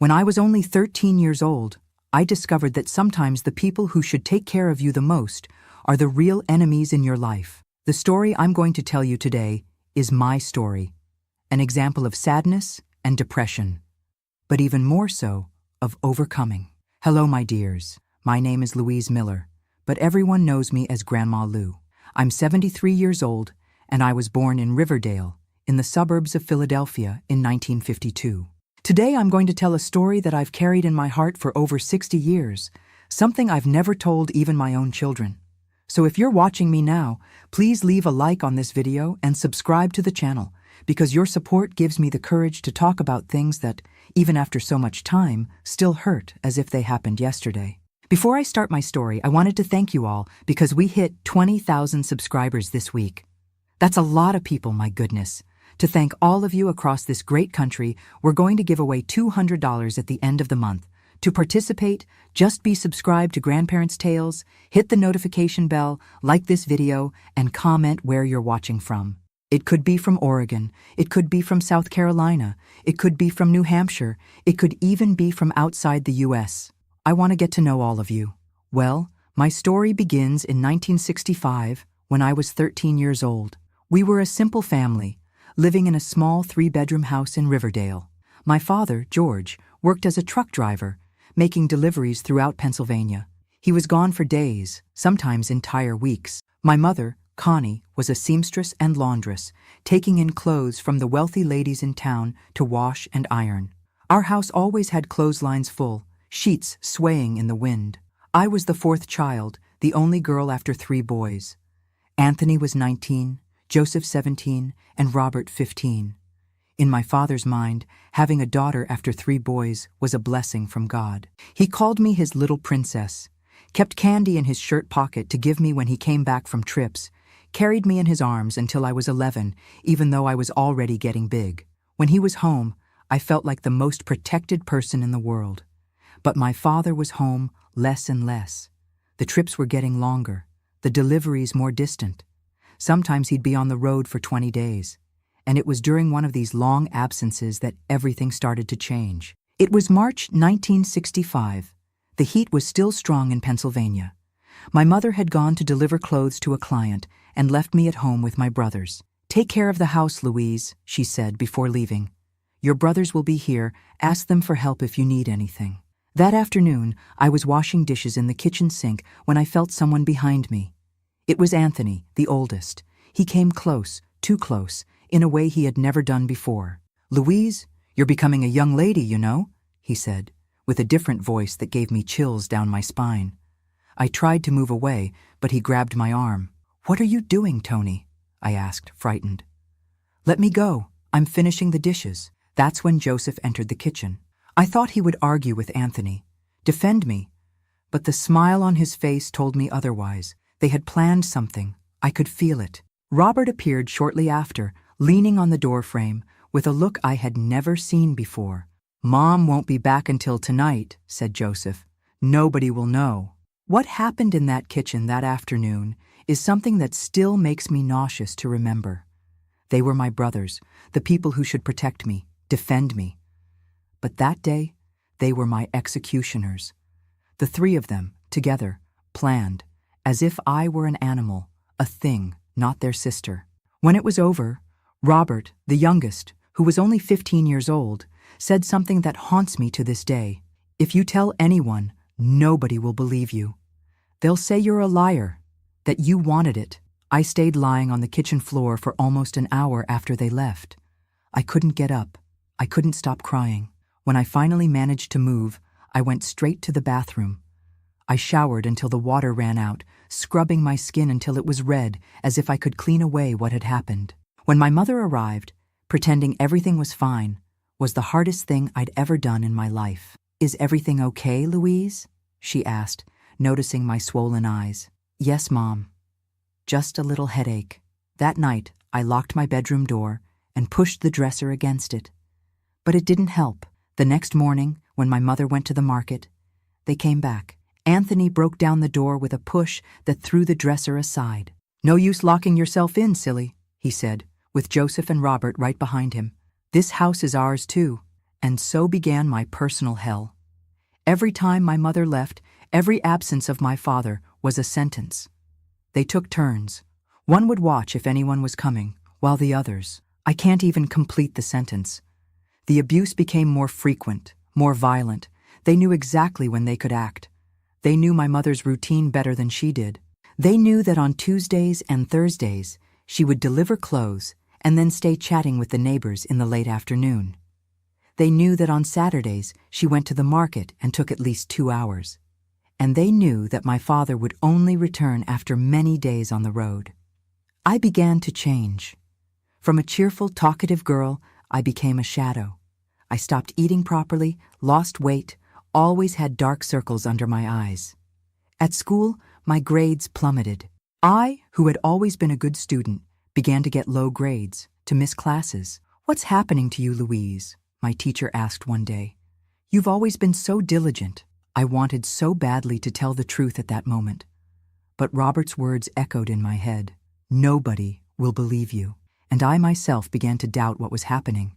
When I was only 13 years old, I discovered that sometimes the people who should take care of you the most are the real enemies in your life. The story I'm going to tell you today is my story, an example of sadness and depression, but even more so, of overcoming. Hello, my dears. My name is Louise Miller, but everyone knows me as Grandma Lou. I'm 73 years old, and I was born in Riverdale, in the suburbs of Philadelphia in 1952. Today I'm going to tell a story that I've carried in my heart for over 60 years, something I've never told even my own children. So if you're watching me now, please leave a like on this video and subscribe to the channel, because your support gives me the courage to talk about things that, even after so much time, still hurt as if they happened yesterday. Before I start my story, I wanted to thank you all because we hit 20,000 subscribers this week. That's a lot of people, my goodness. To thank all of you across this great country, we're going to give away $200 at the end of the month. To participate, just be subscribed to Grandparents' Tales, hit the notification bell, like this video, and comment where you're watching from. It could be from Oregon, it could be from South Carolina, it could be from New Hampshire, it could even be from outside the US. I want to get to know all of you. Well, my story begins in 1965 when I was 13 years old. We were a simple family, living in a small 3-bedroom house in Riverdale. My father, George, worked as a truck driver, making deliveries throughout Pennsylvania. He was gone for days, sometimes entire weeks. My mother, Connie, was a seamstress and laundress, taking in clothes from the wealthy ladies in town to wash and iron. Our house always had clotheslines full, sheets swaying in the wind. I was the 4th child, the only girl after 3 boys. Anthony was 19, Joseph 17, and Robert 15. In my father's mind, having a daughter after 3 boys was a blessing from God. He called me his little princess, kept candy in his shirt pocket to give me when he came back from trips, carried me in his arms until I was 11, even though I was already getting big. When he was home, I felt like the most protected person in the world. But my father was home less and less. The trips were getting longer, the deliveries more distant. Sometimes he'd be on the road for 20 days. And it was during one of these long absences that everything started to change. It was March 1965. The heat was still strong in Pennsylvania. My mother had gone to deliver clothes to a client and left me at home with my brothers. "Take care of the house, Louise," she said before leaving. "Your brothers will be here. Ask them for help if you need anything." That afternoon, I was washing dishes in the kitchen sink when I felt someone behind me. It was Anthony, the oldest. He came close, too close, in a way he had never done before. "Louise, you're becoming a young lady, you know," he said, with a different voice that gave me chills down my spine. I tried to move away, but he grabbed my arm. "What are you doing, Tony?" I asked, frightened. "Let me go. I'm finishing the dishes." That's when Joseph entered the kitchen. I thought he would argue with Anthony, defend me, but the smile on his face told me otherwise. They had planned something. I could feel it. Robert appeared shortly after, leaning on the doorframe, with a look I had never seen before. "Mom won't be back until tonight," said Joseph. "Nobody will know." What happened in that kitchen that afternoon is something that still makes me nauseous to remember. They were my brothers, the people who should protect me, defend me. But that day, they were my executioners. The 3 of them, together, planned, as if I were an animal, a thing, not their sister. When it was over, Robert, the youngest, who was only 15 years old, said something that haunts me to this day. "If you tell anyone, nobody will believe you. They'll say you're a liar, that you wanted it." I stayed lying on the kitchen floor for almost an hour after they left. I couldn't get up. I couldn't stop crying. When I finally managed to move, I went straight to the bathroom. I showered until the water ran out, scrubbing my skin until it was red, as if I could clean away what had happened. When my mother arrived, pretending everything was fine, was the hardest thing I'd ever done in my life. "Is everything okay, Louise?" she asked, noticing my swollen eyes. "Yes, Mom. Just a little headache." That night, I locked my bedroom door and pushed the dresser against it. But it didn't help. The next morning, when my mother went to the market, they came back. Anthony broke down the door with a push that threw the dresser aside. "No use locking yourself in, silly," he said, with Joseph and Robert right behind him. "This house is ours too, And so began my personal hell. Every time my mother left, every absence of my father was a sentence. They took turns. One would watch if anyone was coming, while the others— I can't even complete the sentence. The abuse became more frequent, more violent. They knew exactly when they could act. They knew my mother's routine better than she did. They knew that on Tuesdays and Thursdays, she would deliver clothes and then stay chatting with the neighbors in the late afternoon. They knew that on Saturdays, she went to the market and took at least 2 hours. And they knew that my father would only return after many days on the road. I began to change. From a cheerful, talkative girl, I became a shadow. I stopped eating properly, lost weight, always had dark circles under my eyes. At school, my grades plummeted. I, who had always been a good student, began to get low grades, to miss classes. "What's happening to you, Louise?" my teacher asked one day. "You've always been so diligent." I wanted so badly to tell the truth at that moment. But Robert's words echoed in my head. "Nobody will believe you." And I myself began to doubt what was happening.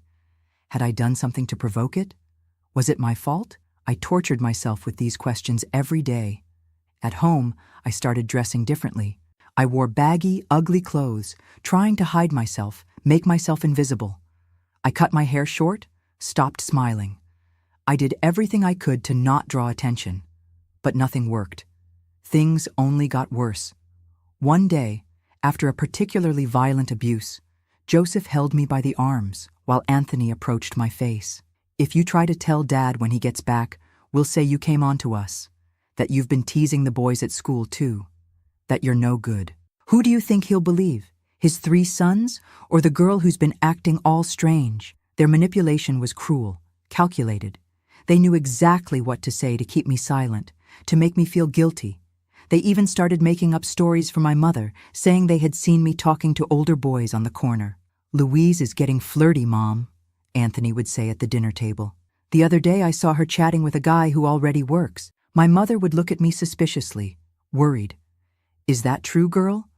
Had I done something to provoke it? Was it my fault? I tortured myself with these questions every day. At home, I started dressing differently. I wore baggy, ugly clothes, trying to hide myself, make myself invisible. I cut my hair short, stopped smiling. I did everything I could to not draw attention. But nothing worked. Things only got worse. One day, after a particularly violent abuse, Joseph held me by the arms while Anthony approached my face. "If you try to tell Dad when he gets back, we'll say you came on to us, that you've been teasing the boys at school too, that you're no good." Who do you think he'll believe? His 3 sons, or the girl who's been acting all strange? Their manipulation was cruel, calculated. They knew exactly what to say to keep me silent, to make me feel guilty. They even started making up stories for my mother, saying they had seen me talking to older boys on the corner. "Louise is getting flirty, Mom," Anthony would say at the dinner table. "The other day I saw her chatting with a guy who already works." My mother would look at me suspiciously, worried. "Is that true, girl?"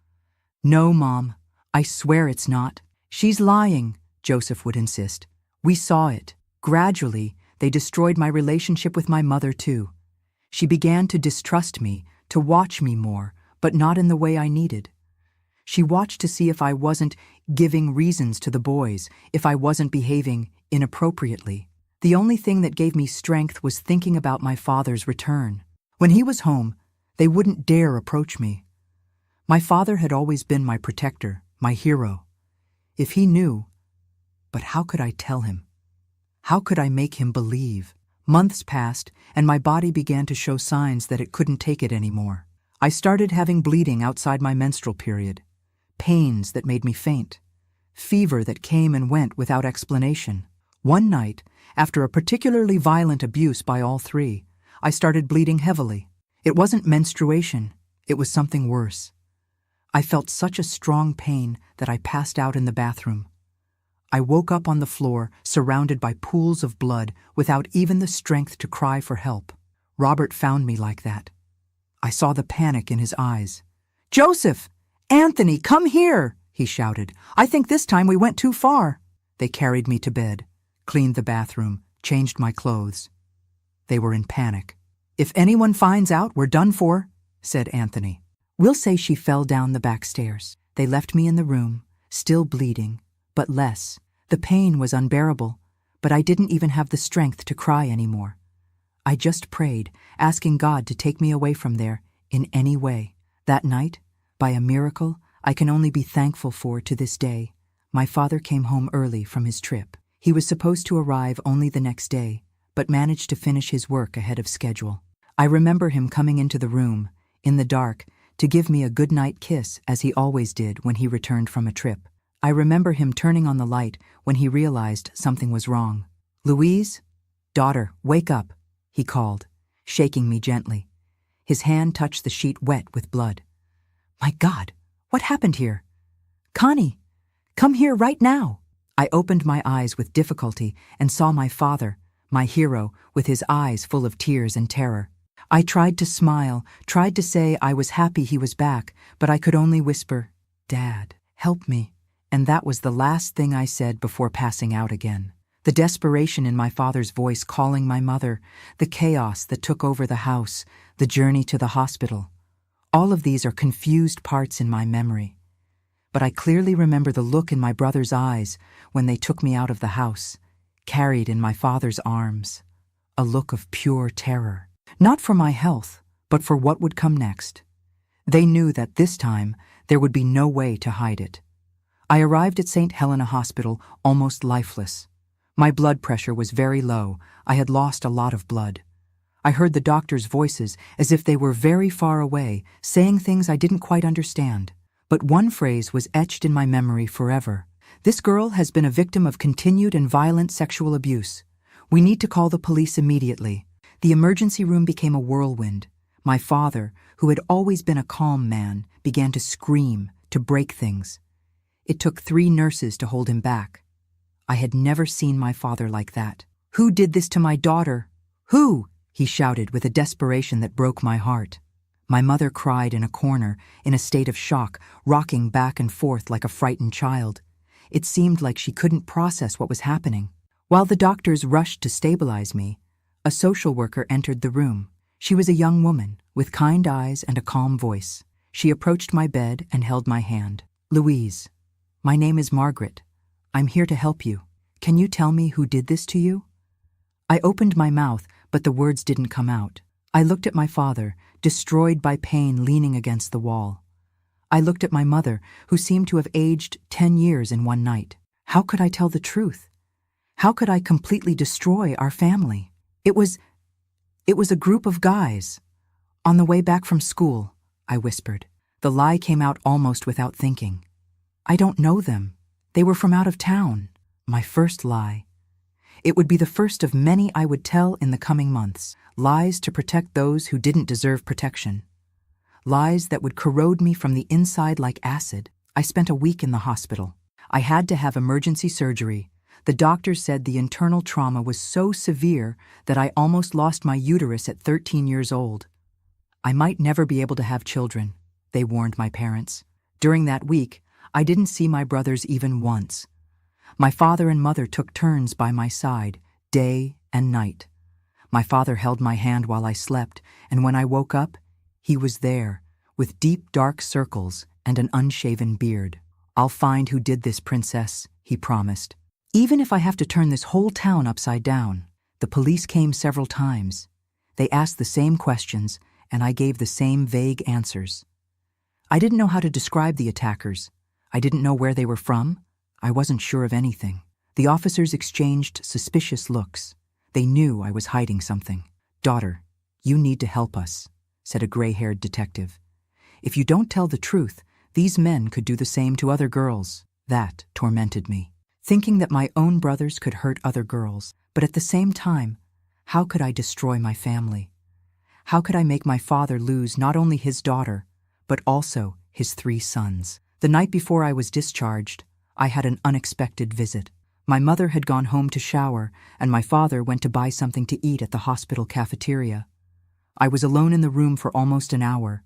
"No, Mom. I swear it's not." "She's lying," Joseph would insist. "We saw it." Gradually, they destroyed my relationship with my mother too. She began to distrust me, to watch me more, but not in the way I needed. She watched to see if I wasn't giving reasons to the boys, if I wasn't behaving inappropriately. The only thing that gave me strength was thinking about my father's return. When he was home, they wouldn't dare approach me. My father had always been my protector, my hero. If he knew— but how could I tell him? How could I make him believe? Months passed, and my body began to show signs that it couldn't take it anymore. I started having bleeding outside my menstrual period, pains that made me faint, fever that came and went without explanation. One night, after a particularly violent abuse by all 3, I started bleeding heavily. It wasn't menstruation, it was something worse. I felt such a strong pain that I passed out in the bathroom. I woke up on the floor, surrounded by pools of blood, without even the strength to cry for help. Robert found me like that. I saw the panic in his eyes. "Joseph! Anthony, come here!" he shouted. "I think this time we went too far." They carried me to bed, cleaned the bathroom, changed my clothes. They were in panic. "If anyone finds out, we're done for," said Anthony. "We'll say she fell down the back stairs." They left me in the room, still bleeding, but less. The pain was unbearable, but I didn't even have the strength to cry anymore. I just prayed, asking God to take me away from there in any way. That night, by a miracle I can only be thankful for to this day, my father came home early from his trip. He was supposed to arrive only the next day, but managed to finish his work ahead of schedule. I remember him coming into the room, in the dark, to give me a goodnight kiss as he always did when he returned from a trip. I remember him turning on the light when he realized something was wrong. "Louise? Daughter, wake up," he called, shaking me gently. His hand touched the sheet wet with blood. "My God, what happened here? Connie, come here right now." I opened my eyes with difficulty and saw my father, my hero, with his eyes full of tears and terror. I tried to smile, tried to say I was happy he was back, but I could only whisper, "Dad, help me." And that was the last thing I said before passing out again. The desperation in my father's voice calling my mother, the chaos that took over the house, the journey to the hospital. All of these are confused parts in my memory. But I clearly remember the look in my brother's eyes when they took me out of the house, carried in my father's arms. A look of pure terror. Not for my health, but for what would come next. They knew that this time there would be no way to hide it. I arrived at St. Helena Hospital almost lifeless. My blood pressure was very low. I had lost a lot of blood. I heard the doctors' voices as if they were very far away, saying things I didn't quite understand. But one phrase was etched in my memory forever. This girl has been a victim of continued and violent sexual abuse. We need to call the police immediately. The emergency room became a whirlwind. My father, who had always been a calm man, began to scream, to break things. It took 3 nurses to hold him back. I had never seen my father like that. "Who did this to my daughter? Who?" he shouted with a desperation that broke my heart. My mother cried in a corner, in a state of shock, rocking back and forth like a frightened child. It seemed like she couldn't process what was happening. While the doctors rushed to stabilize me, a social worker entered the room. She was a young woman, with kind eyes and a calm voice. She approached my bed and held my hand. "Louise, my name is Margaret. I'm here to help you. Can you tell me who did this to you?" I opened my mouth, but the words didn't come out. I looked at my father, destroyed by pain, leaning against the wall. I looked at my mother, who seemed to have aged 10 years in one night. How could I tell the truth? How could I completely destroy our family? It was a group of guys. "On the way back from school," I whispered. The lie came out almost without thinking. "I don't know them. They were from out of town." My first lie. It would be the first of many I would tell in the coming months. Lies to protect those who didn't deserve protection. Lies that would corrode me from the inside like acid. I spent a week in the hospital. I had to have emergency surgery. The doctors said the internal trauma was so severe that I almost lost my uterus at 13 years old. I might never be able to have children, they warned my parents. During that week, I didn't see my brothers even once. My father and mother took turns by my side, day and night. My father held my hand while I slept, and when I woke up, he was there, with deep dark circles and an unshaven beard. "I'll find who did this, princess," he promised. "Even if I have to turn this whole town upside down." The police came several times. They asked the same questions, and I gave the same vague answers. I didn't know how to describe the attackers. I didn't know where they were from. I wasn't sure of anything. The officers exchanged suspicious looks. They knew I was hiding something. "Daughter, you need to help us," said a gray-haired detective. "If you don't tell the truth, these men could do the same to other girls." That tormented me. Thinking that my own brothers could hurt other girls, but at the same time, how could I destroy my family? How could I make my father lose not only his daughter, but also his 3 sons? The night before I was discharged, I had an unexpected visit. My mother had gone home to shower, and my father went to buy something to eat at the hospital cafeteria. I was alone in the room for almost an hour.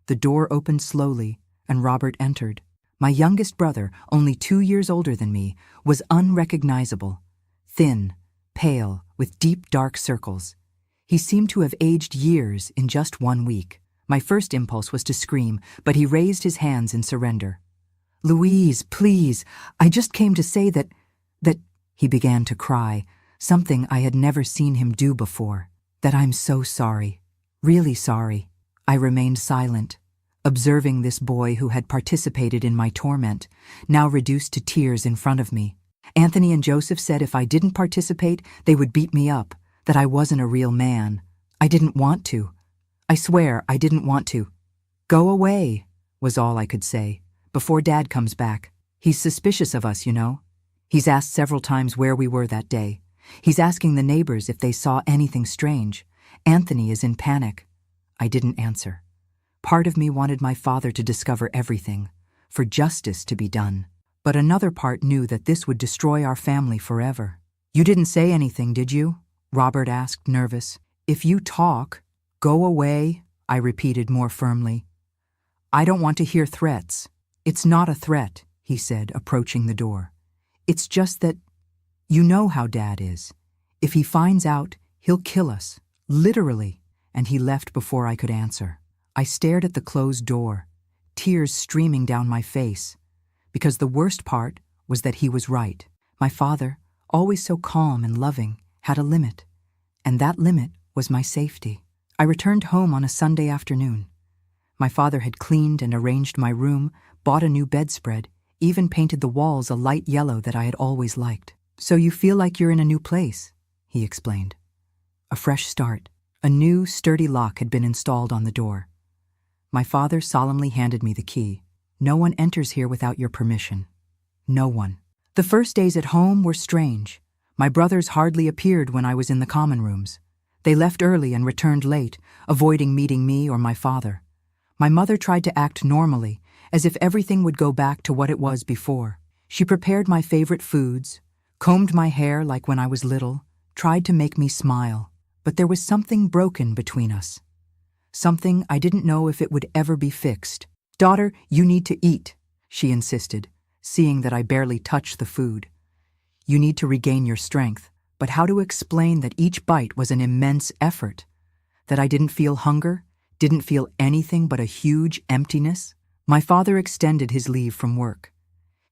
The door opened slowly, and Robert entered. My youngest brother, only 2 years older than me, was unrecognizable. Thin, pale, with deep dark circles. He seemed to have aged years in just 1 week. My first impulse was to scream, but he raised his hands in surrender. "Louise, please, I just came to say that..." He began to cry, something I had never seen him do before. "That I'm so sorry, really sorry." I remained silent, observing this boy who had participated in my torment, now reduced to tears in front of me. Anthony and Joseph said if I didn't participate, they would beat me up, that I wasn't a real man. I didn't want to. I swear I didn't want to. "Go away," was all I could say, "before Dad comes back. He's suspicious of us, you know. He's asked several times where we were that day. He's asking the neighbors if they saw anything strange. Anthony is in panic." I didn't answer. Part of me wanted my father to discover everything, for justice to be done. But another part knew that this would destroy our family forever. "You didn't say anything, did you?" Robert asked, nervous. "If you talk, go away," I repeated more firmly. "I don't want to hear threats." "It's not a threat," he said, approaching the door. "It's just that You know how Dad is. If he finds out, he'll kill us. Literally. And he left before I could answer. I stared at the closed door, tears streaming down my face, because the worst part was that he was right. My father, always so calm and loving, had a limit, and that limit was my safety. I returned home on a Sunday afternoon. My father had cleaned and arranged my room, bought a new bedspread, even painted the walls a light yellow that I had always liked. "So you feel like you're in a new place," he explained. A fresh start. A new, sturdy lock had been installed on the door. My father solemnly handed me the key. "No one enters here without your permission. No one." The first days at home were strange. My brothers hardly appeared when I was in the common rooms. They left early and returned late, avoiding meeting me or my father. My mother tried to act normally, as if everything would go back to what it was before. She prepared my favorite foods, combed my hair like when I was little, tried to make me smile. But there was something broken between us. Something I didn't know if it would ever be fixed. "Daughter, you need to eat," she insisted, seeing that I barely touched the food. "You need to regain your strength." But how to explain that each bite was an immense effort? That I didn't feel hunger, didn't feel anything but a huge emptiness? My father extended his leave from work.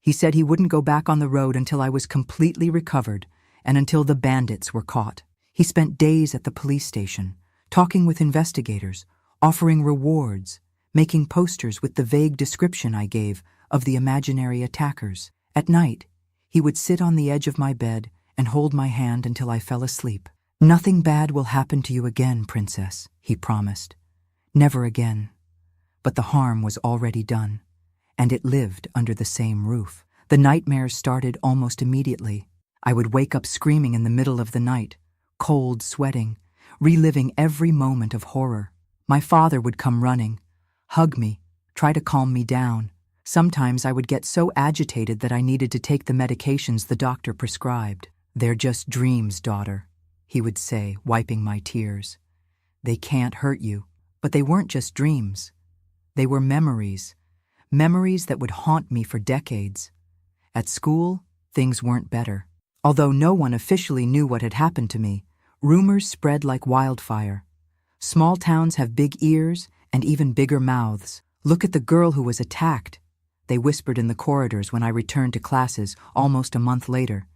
He said he wouldn't go back on the road until I was completely recovered and until the bandits were caught. He spent days at the police station, talking with investigators, offering rewards, making posters with the vague description I gave of the imaginary attackers. At night, he would sit on the edge of my bed and hold my hand until I fell asleep. "Nothing bad will happen to you again, princess," he promised. Never again. But the harm was already done, and it lived under the same roof. The nightmares started almost immediately. I would wake up screaming in the middle of the night, cold, sweating, reliving every moment of horror. My father would come running, hug me, try to calm me down. Sometimes I would get so agitated that I needed to take the medications the doctor prescribed. "They're just dreams, daughter," he would say, wiping my tears. "They can't hurt you." But they weren't just dreams. They were memories, memories that would haunt me for decades. At school, things weren't better. Although no one officially knew what had happened to me, rumors spread like wildfire. Small towns have big ears and even bigger mouths. "Look at the girl who was attacked," they whispered in the corridors when I returned to classes almost a month later.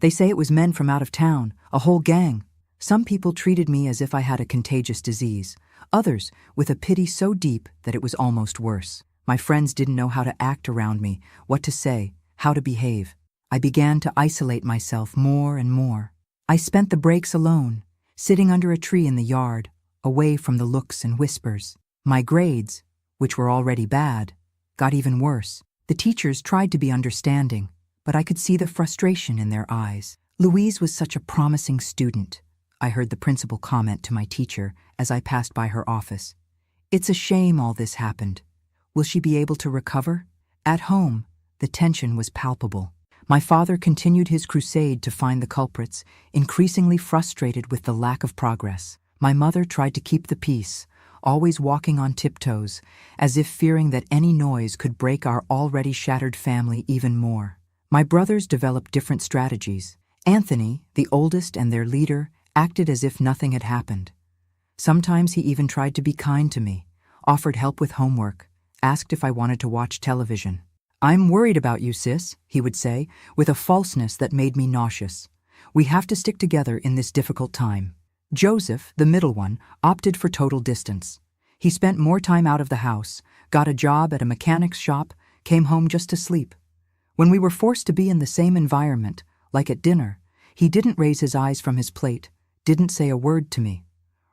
"They say it was men from out of town, a whole gang." Some people treated me as if I had a contagious disease, others with a pity so deep that it was almost worse. My friends didn't know how to act around me, what to say, how to behave. I began to isolate myself more and more. I spent the breaks alone, sitting under a tree in the yard, away from the looks and whispers. My grades, which were already bad, got even worse. The teachers tried to be understanding, but I could see the frustration in their eyes. "Louise was such a promising student," I heard the principal comment to my teacher as I passed by her office. "It's a shame all this happened. Will she be able to recover?" At home, the tension was palpable. My father continued his crusade to find the culprits, increasingly frustrated with the lack of progress. My mother tried to keep the peace, always walking on tiptoes, as if fearing that any noise could break our already shattered family even more. My brothers developed different strategies. Anthony, the oldest and their leader, acted as if nothing had happened. Sometimes he even tried to be kind to me, offered help with homework, asked if I wanted to watch television. "I'm worried about you, sis," he would say, with a falseness that made me nauseous. "We have to stick together in this difficult time." Joseph, the middle one, opted for total distance. He spent more time out of the house, got a job at a mechanic's shop, came home just to sleep. When we were forced to be in the same environment, like at dinner, he didn't raise his eyes from his plate, didn't say a word to me.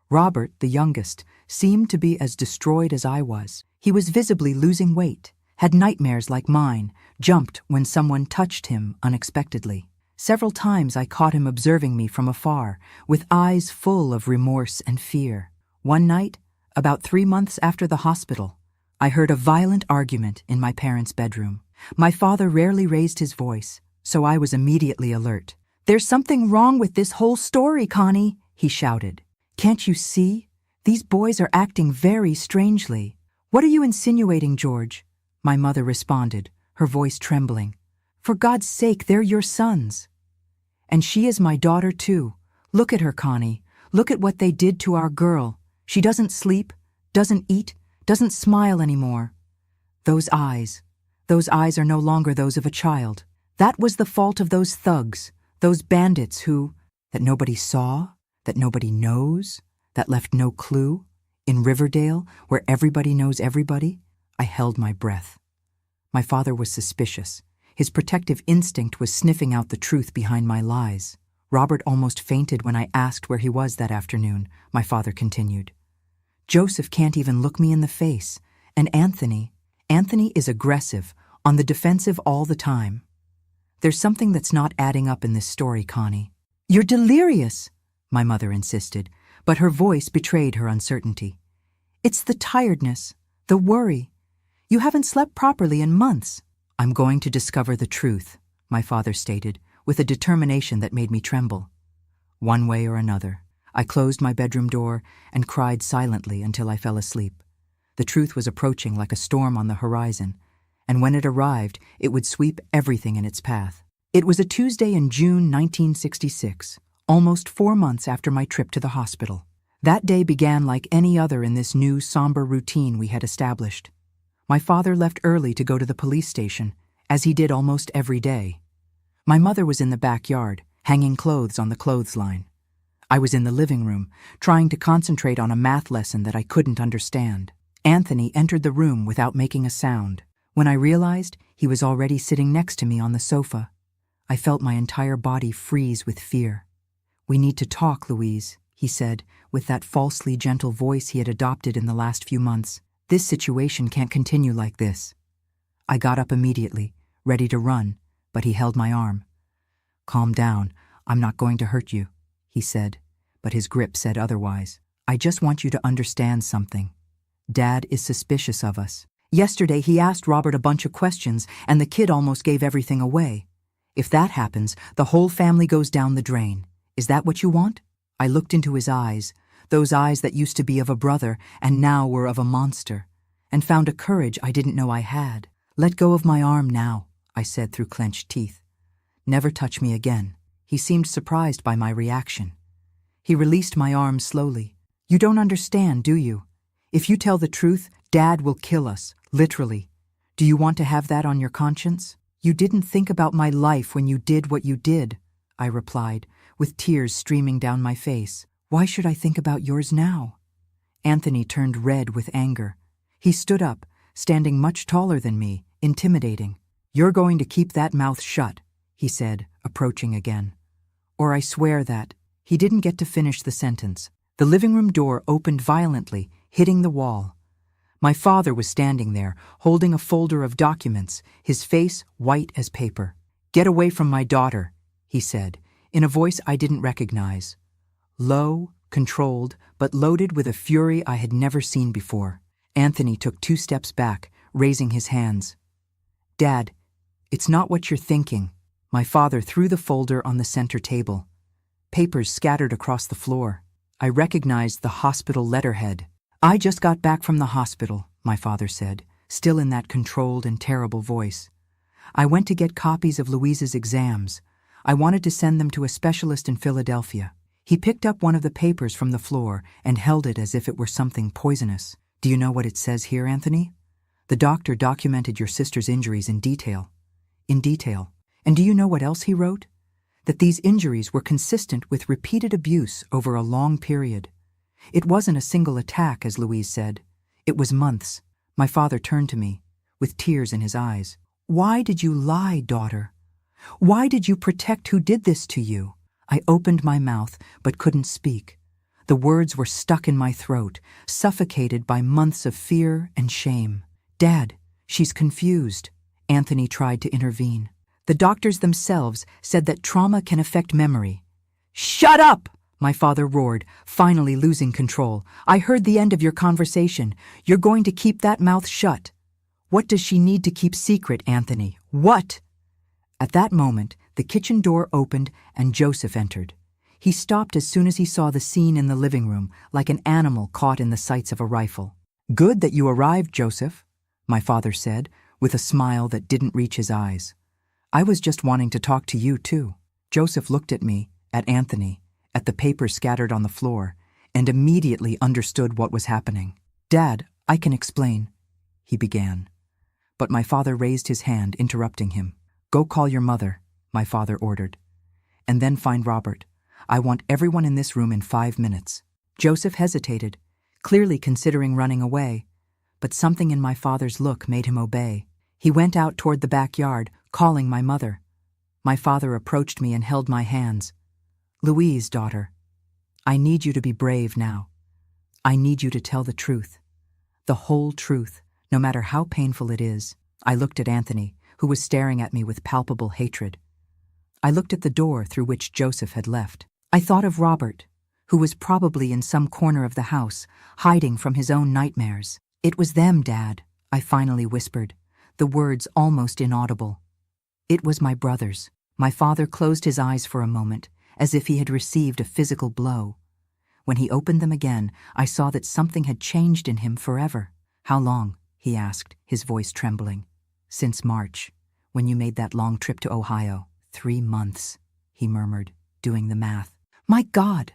Robert, the youngest, seemed to be as destroyed as I was. He was visibly losing weight, had nightmares like mine, jumped when someone touched him unexpectedly. Several times I caught him observing me from afar, with eyes full of remorse and fear. One night, about 3 months after the hospital, I heard a violent argument in my parents' bedroom. My father rarely raised his voice, so I was immediately alert. "There's something wrong with this whole story, Connie," he shouted. "Can't you see? These boys are acting very strangely." "What are you insinuating, George?" My mother responded, her voice trembling. "For God's sake, they're your sons." And she is my daughter too. Look at her, Connie. Look at what they did to our girl. She doesn't sleep, doesn't eat, doesn't smile anymore. Those eyes are no longer those of a child. That was the fault of those thugs, those bandits that nobody saw, that nobody knows, that left no clue. In Riverdale, where everybody knows everybody, I held my breath. My father was suspicious. His protective instinct was sniffing out the truth behind my lies. Robert almost fainted when I asked where he was that afternoon, my father continued. Joseph can't even look me in the face. And Anthony is aggressive, on the defensive all the time. There's something that's not adding up in this story, Connie. You're delirious, my mother insisted, but her voice betrayed her uncertainty. It's the tiredness, the worry. You haven't slept properly in months. I'm going to discover the truth, my father stated, with a determination that made me tremble. One way or another, I closed my bedroom door and cried silently until I fell asleep. The truth was approaching like a storm on the horizon, and when it arrived, it would sweep everything in its path. It was a Tuesday in June 1966, almost 4 months after my trip to the hospital. That day began like any other in this new, somber routine we had established. My father left early to go to the police station, as he did almost every day. My mother was in the backyard, hanging clothes on the clothesline. I was in the living room, trying to concentrate on a math lesson that I couldn't understand. Anthony entered the room without making a sound. When I realized, he was already sitting next to me on the sofa. I felt my entire body freeze with fear. "We need to talk, Louise," he said, with that falsely gentle voice he had adopted in the last few months. "This situation can't continue like this." I got up immediately, ready to run, but he held my arm. "Calm down, I'm not going to hurt you," he said, but his grip said otherwise. "I just want you to understand something. Dad is suspicious of us. Yesterday he asked Robert a bunch of questions and the kid almost gave everything away. If that happens, the whole family goes down the drain. Is that what you want?" I looked into his eyes, those eyes that used to be of a brother and now were of a monster, and found a courage I didn't know I had. "Let go of my arm now," I said through clenched teeth. "Never touch me again." He seemed surprised by my reaction. He released my arm slowly. "You don't understand, do you? If you tell the truth, Dad will kill us, literally. Do you want to have that on your conscience?" "You didn't think about my life when you did what you did," I replied, with tears streaming down my face. "Why should I think about yours now?" Anthony turned red with anger. He stood up, standing much taller than me, intimidating. "You're going to keep that mouth shut," he said, approaching again. "Or I swear that—" He didn't get to finish the sentence. The living room door opened violently, hitting the wall. My father was standing there, holding a folder of documents, his face white as paper. "Get away from my daughter," he said, in a voice I didn't recognize. Low, controlled, but loaded with a fury I had never seen before. Anthony took 2 steps back, raising his hands. "Dad, it's not what you're thinking." My father threw the folder on the center table. Papers scattered across the floor. I recognized the hospital letterhead. "I just got back from the hospital," my father said, still in that controlled and terrible voice. "I went to get copies of Louise's exams. I wanted to send them to a specialist in Philadelphia." He picked up one of the papers from the floor and held it as if it were something poisonous. "Do you know what it says here, Anthony? The doctor documented your sister's injuries in detail. In detail. And do you know what else he wrote? That these injuries were consistent with repeated abuse over a long period. It wasn't a single attack, as Louise said. It was months." My father turned to me, with tears in his eyes. "Why did you lie, daughter? Why did you protect who did this to you?" I opened my mouth, but couldn't speak. The words were stuck in my throat, suffocated by months of fear and shame. "Dad, she's confused." Anthony tried to intervene. "The doctors themselves said that trauma can affect memory." "Shut up!" my father roared, finally losing control. "I heard the end of your conversation. You're going to keep that mouth shut. What does she need to keep secret, Anthony? What?" At that moment, the kitchen door opened and Joseph entered. He stopped as soon as he saw the scene in the living room, like an animal caught in the sights of a rifle. "Good that you arrived, Joseph," my father said, with a smile that didn't reach his eyes. "I was just wanting to talk to you, too." Joseph looked at me, at Anthony, at the papers scattered on the floor, and immediately understood what was happening. "Dad, I can explain," he began. But my father raised his hand, interrupting him. "Go call your mother," my father ordered. "And then find Robert. I want everyone in this room in 5 minutes." Joseph hesitated, clearly considering running away, but something in my father's look made him obey. He went out toward the backyard, calling my mother. My father approached me and held my hands. "Louise, daughter, I need you to be brave now. I need you to tell the truth. The whole truth, no matter how painful it is." I looked at Anthony, who was staring at me with palpable hatred. I looked at the door through which Joseph had left. I thought of Robert, who was probably in some corner of the house, hiding from his own nightmares. "It was them, Dad," I finally whispered, the words almost inaudible. "It was my brothers." My father closed his eyes for a moment, as if he had received a physical blow. When he opened them again, I saw that something had changed in him forever. "How long?" he asked, his voice trembling. "Since March, when you made that long trip to Ohio. 3 months, he murmured, doing the math. "My God!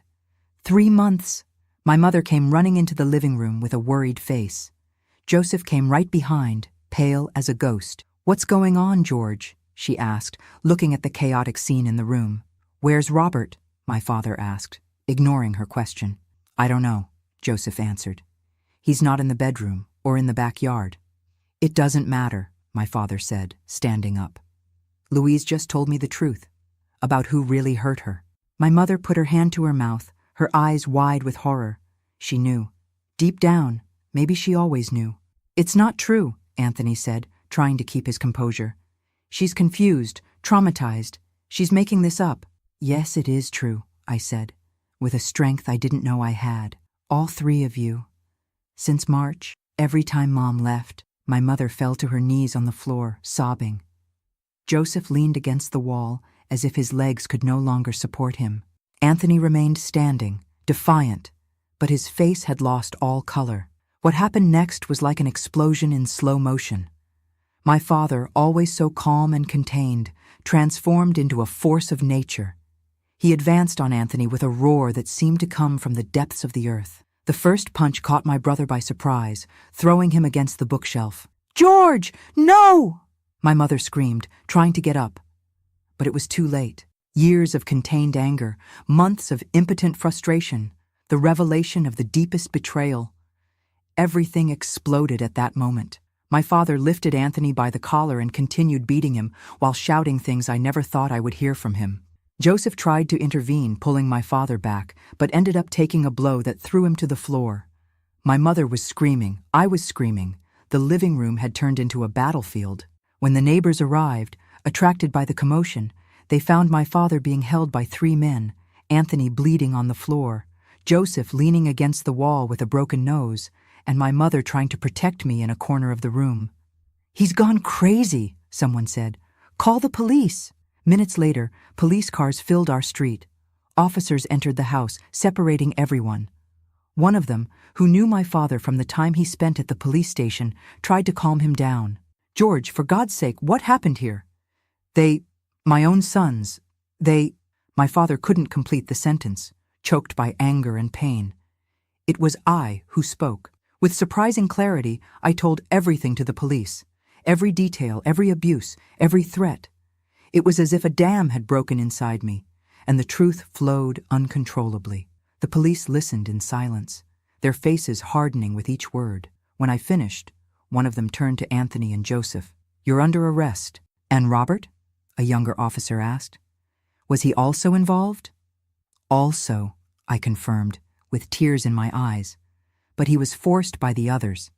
3 months!" My mother came running into the living room with a worried face. Joseph came right behind, pale as a ghost. "What's going on, George?" she asked, looking at the chaotic scene in the room. "Where's Robert?" my father asked, ignoring her question. "I don't know," Joseph answered. "He's not in the bedroom or in the backyard." "It doesn't matter," my father said, standing up. "Louise just told me the truth about who really hurt her." My mother put her hand to her mouth, her eyes wide with horror. She knew. Deep down, maybe she always knew. "It's not true," Anthony said, trying to keep his composure. "She's confused, traumatized. She's making this up." "Yes, it is true," I said, with a strength I didn't know I had. "All 3 of you. Since March, every time Mom left, my mother fell to her knees on the floor, sobbing. Joseph leaned against the wall, as if his legs could no longer support him. Anthony remained standing, defiant, but his face had lost all color. What happened next was like an explosion in slow motion. My father, always so calm and contained, transformed into a force of nature. He advanced on Anthony with a roar that seemed to come from the depths of the earth. The first punch caught my brother by surprise, throwing him against the bookshelf. "George, no!" my mother screamed, trying to get up. But it was too late. Years of contained anger, months of impotent frustration, the revelation of the deepest betrayal. Everything exploded at that moment. My father lifted Anthony by the collar and continued beating him while shouting things I never thought I would hear from him. Joseph tried to intervene, pulling my father back, but ended up taking a blow that threw him to the floor. My mother was screaming. I was screaming. The living room had turned into a battlefield. When the neighbors arrived, attracted by the commotion, they found my father being held by 3 men, Anthony bleeding on the floor, Joseph leaning against the wall with a broken nose, and my mother trying to protect me in a corner of the room. "He's gone crazy," someone said. "Call the police." Minutes later, police cars filled our street. Officers entered the house, separating everyone. One of them, who knew my father from the time he spent at the police station, tried to calm him down. "George, for God's sake, what happened here?" My own sons, My father couldn't complete the sentence, choked by anger and pain. It was I who spoke. With surprising clarity, I told everything to the police. Every detail, every abuse, every threat. It was as if a dam had broken inside me, and the truth flowed uncontrollably. The police listened in silence, their faces hardening with each word. When I finished, one of them turned to Anthony and Joseph. "You're under arrest." "And Robert?" a younger officer asked. "Was he also involved?" "Also," I confirmed, with tears in my eyes. "But he was forced by the others.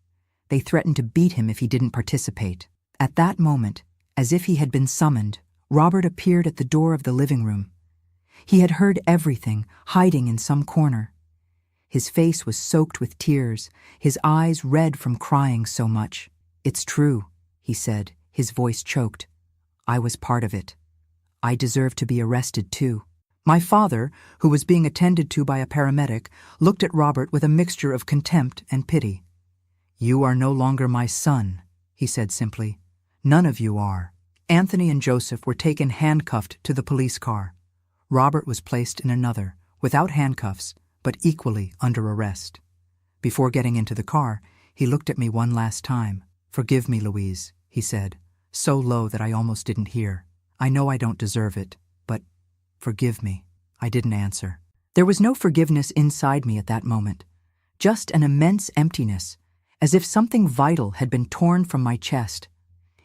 They threatened to beat him if he didn't participate." At that moment, as if he had been summoned, Robert appeared at the door of the living room. He had heard everything, hiding in some corner. His face was soaked with tears, his eyes red from crying so much. "It's true," he said, his voice choked. "I was part of it. I deserve to be arrested too." My father, who was being attended to by a paramedic, looked at Robert with a mixture of contempt and pity. "You are no longer my son," he said simply. "None of you are." Anthony and Joseph were taken handcuffed to the police car. Robert was placed in another, without handcuffs, but equally under arrest. Before getting into the car, he looked at me one last time. "Forgive me, Louise," he said, so low that I almost didn't hear. "I know I don't deserve it, but forgive me." I didn't answer. There was no forgiveness inside me at that moment, just an immense emptiness, as if something vital had been torn from my chest.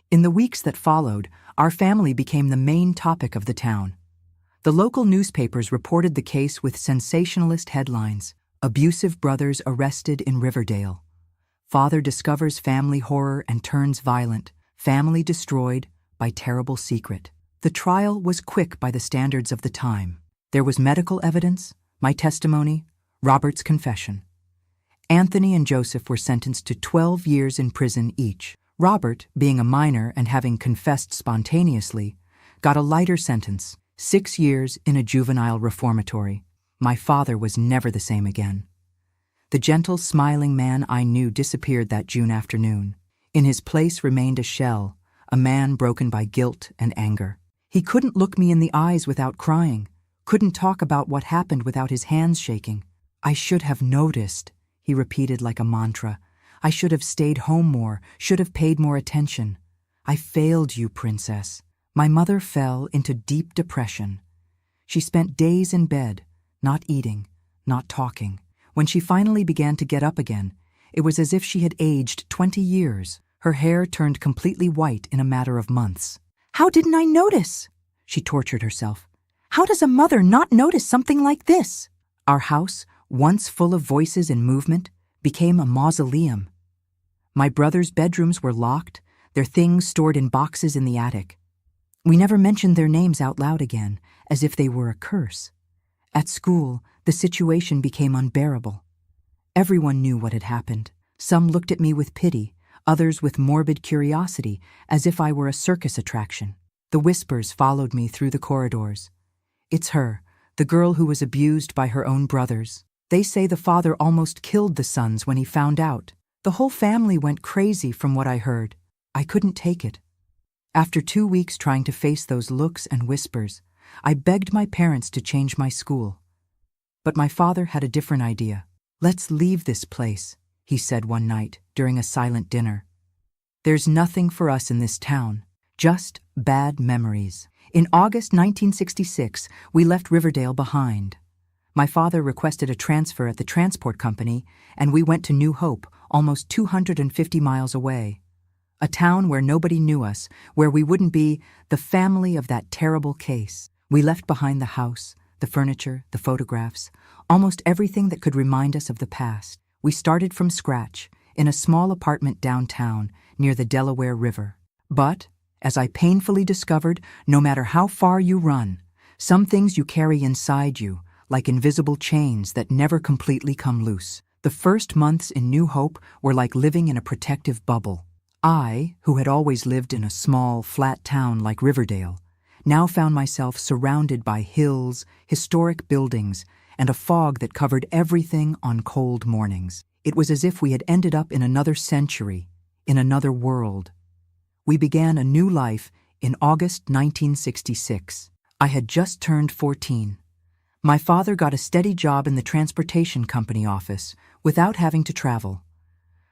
In the weeks that followed, our family became the main topic of the town. The local newspapers reported the case with sensationalist headlines: "Abusive brothers arrested in Riverdale. Father discovers family horror and turns violent. Family destroyed by terrible secret." The trial was quick by the standards of the time. There was medical evidence, my testimony, Robert's confession. Anthony and Joseph were sentenced to 12 years in prison each. Robert, being a minor and having confessed spontaneously, got a lighter sentence, 6 years in a juvenile reformatory. My father was never the same again. The gentle, smiling man I knew disappeared that June afternoon. In his place remained a shell, a man broken by guilt and anger. He couldn't look me in the eyes without crying, couldn't talk about what happened without his hands shaking. "I should have noticed," he repeated like a mantra. "I should have stayed home more, should have paid more attention. I failed you, princess." My mother fell into deep depression. She spent days in bed, not eating, not talking. When she finally began to get up again, it was as if she had aged 20 years. Her hair turned completely white in a matter of months. "How didn't I notice?" she tortured herself. "How does a mother not notice something like this?" Our house, once full of voices and movement, became a mausoleum. My brothers' bedrooms were locked, their things stored in boxes in the attic. We never mentioned their names out loud again, as if they were a curse. At school, the situation became unbearable. Everyone knew what had happened. Some looked at me with pity, others with morbid curiosity, as if I were a circus attraction. The whispers followed me through the corridors. "It's her, the girl who was abused by her own brothers. They say the father almost killed the sons when he found out. The whole family went crazy from what I heard." I couldn't take it. After 2 weeks trying to face those looks and whispers, I begged my parents to change my school. But my father had a different idea. "Let's leave this place," he said one night during a silent dinner. "There's nothing for us in this town, just bad memories." In August 1966, we left Riverdale behind. My father requested a transfer at the transport company, and we went to New Hope, almost 250 miles away. A town where nobody knew us, where we wouldn't be the family of that terrible case. We left behind the house, the furniture, the photographs, almost everything that could remind us of the past. We started from scratch, in a small apartment downtown, near the Delaware River. But, as I painfully discovered, no matter how far you run, some things you carry inside you, like invisible chains that never completely come loose. The first months in New Hope were like living in a protective bubble. I, who had always lived in a small, flat town like Riverdale, now found myself surrounded by hills, historic buildings, and a fog that covered everything on cold mornings. It was as if we had ended up in another century, in another world. We began a new life in August 1966. I had just turned 14. My father got a steady job in the transportation company office without having to travel.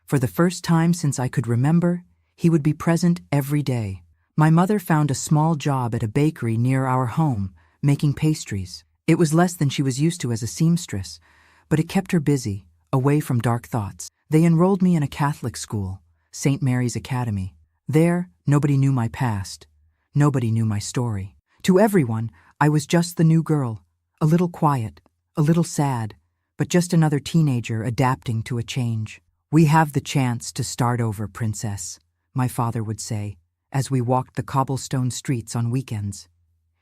For the first time since I could remember, he would be present every day. My mother found a small job at a bakery near our home, making pastries. It was less than she was used to as a seamstress, but it kept her busy, away from dark thoughts. They enrolled me in a Catholic school, St. Mary's Academy. There, nobody knew my past. Nobody knew my story. To everyone, I was just the new girl, a little quiet, a little sad, but just another teenager adapting to a change. "We have the chance to start over, princess," my father would say, as we walked the cobblestone streets on weekends.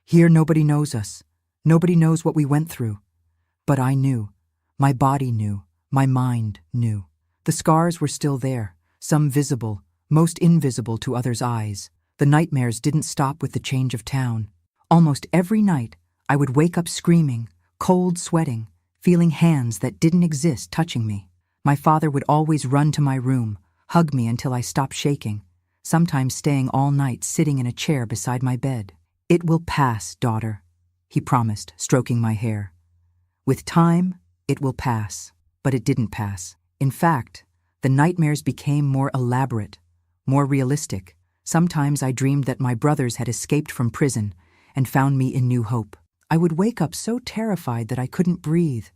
"Here nobody knows us. Nobody knows what we went through." But I knew. My body knew. My mind knew. The scars were still there, some visible, most invisible to others' eyes. The nightmares didn't stop with the change of town. Almost every night, I would wake up screaming, cold sweating, feeling hands that didn't exist touching me. My father would always run to my room, hug me until I stopped shaking, sometimes staying all night sitting in a chair beside my bed. "It will pass, daughter. he promised, stroking my hair. With time, it will pass. But it didn't pass. In fact, the nightmares became more elaborate, more realistic. Sometimes I dreamed that my brothers had escaped from prison and found me in New Hope. I would wake up so terrified that I couldn't breathe,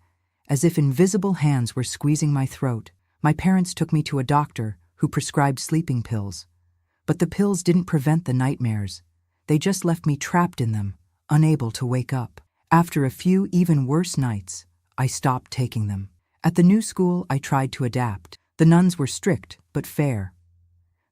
as if invisible hands were squeezing my throat. My parents took me to a doctor who prescribed sleeping pills. But the pills didn't prevent the nightmares. They just left me trapped in them, unable to wake up. After a few even worse nights, I stopped taking them. At the new school, I tried to adapt. The nuns were strict, but fair.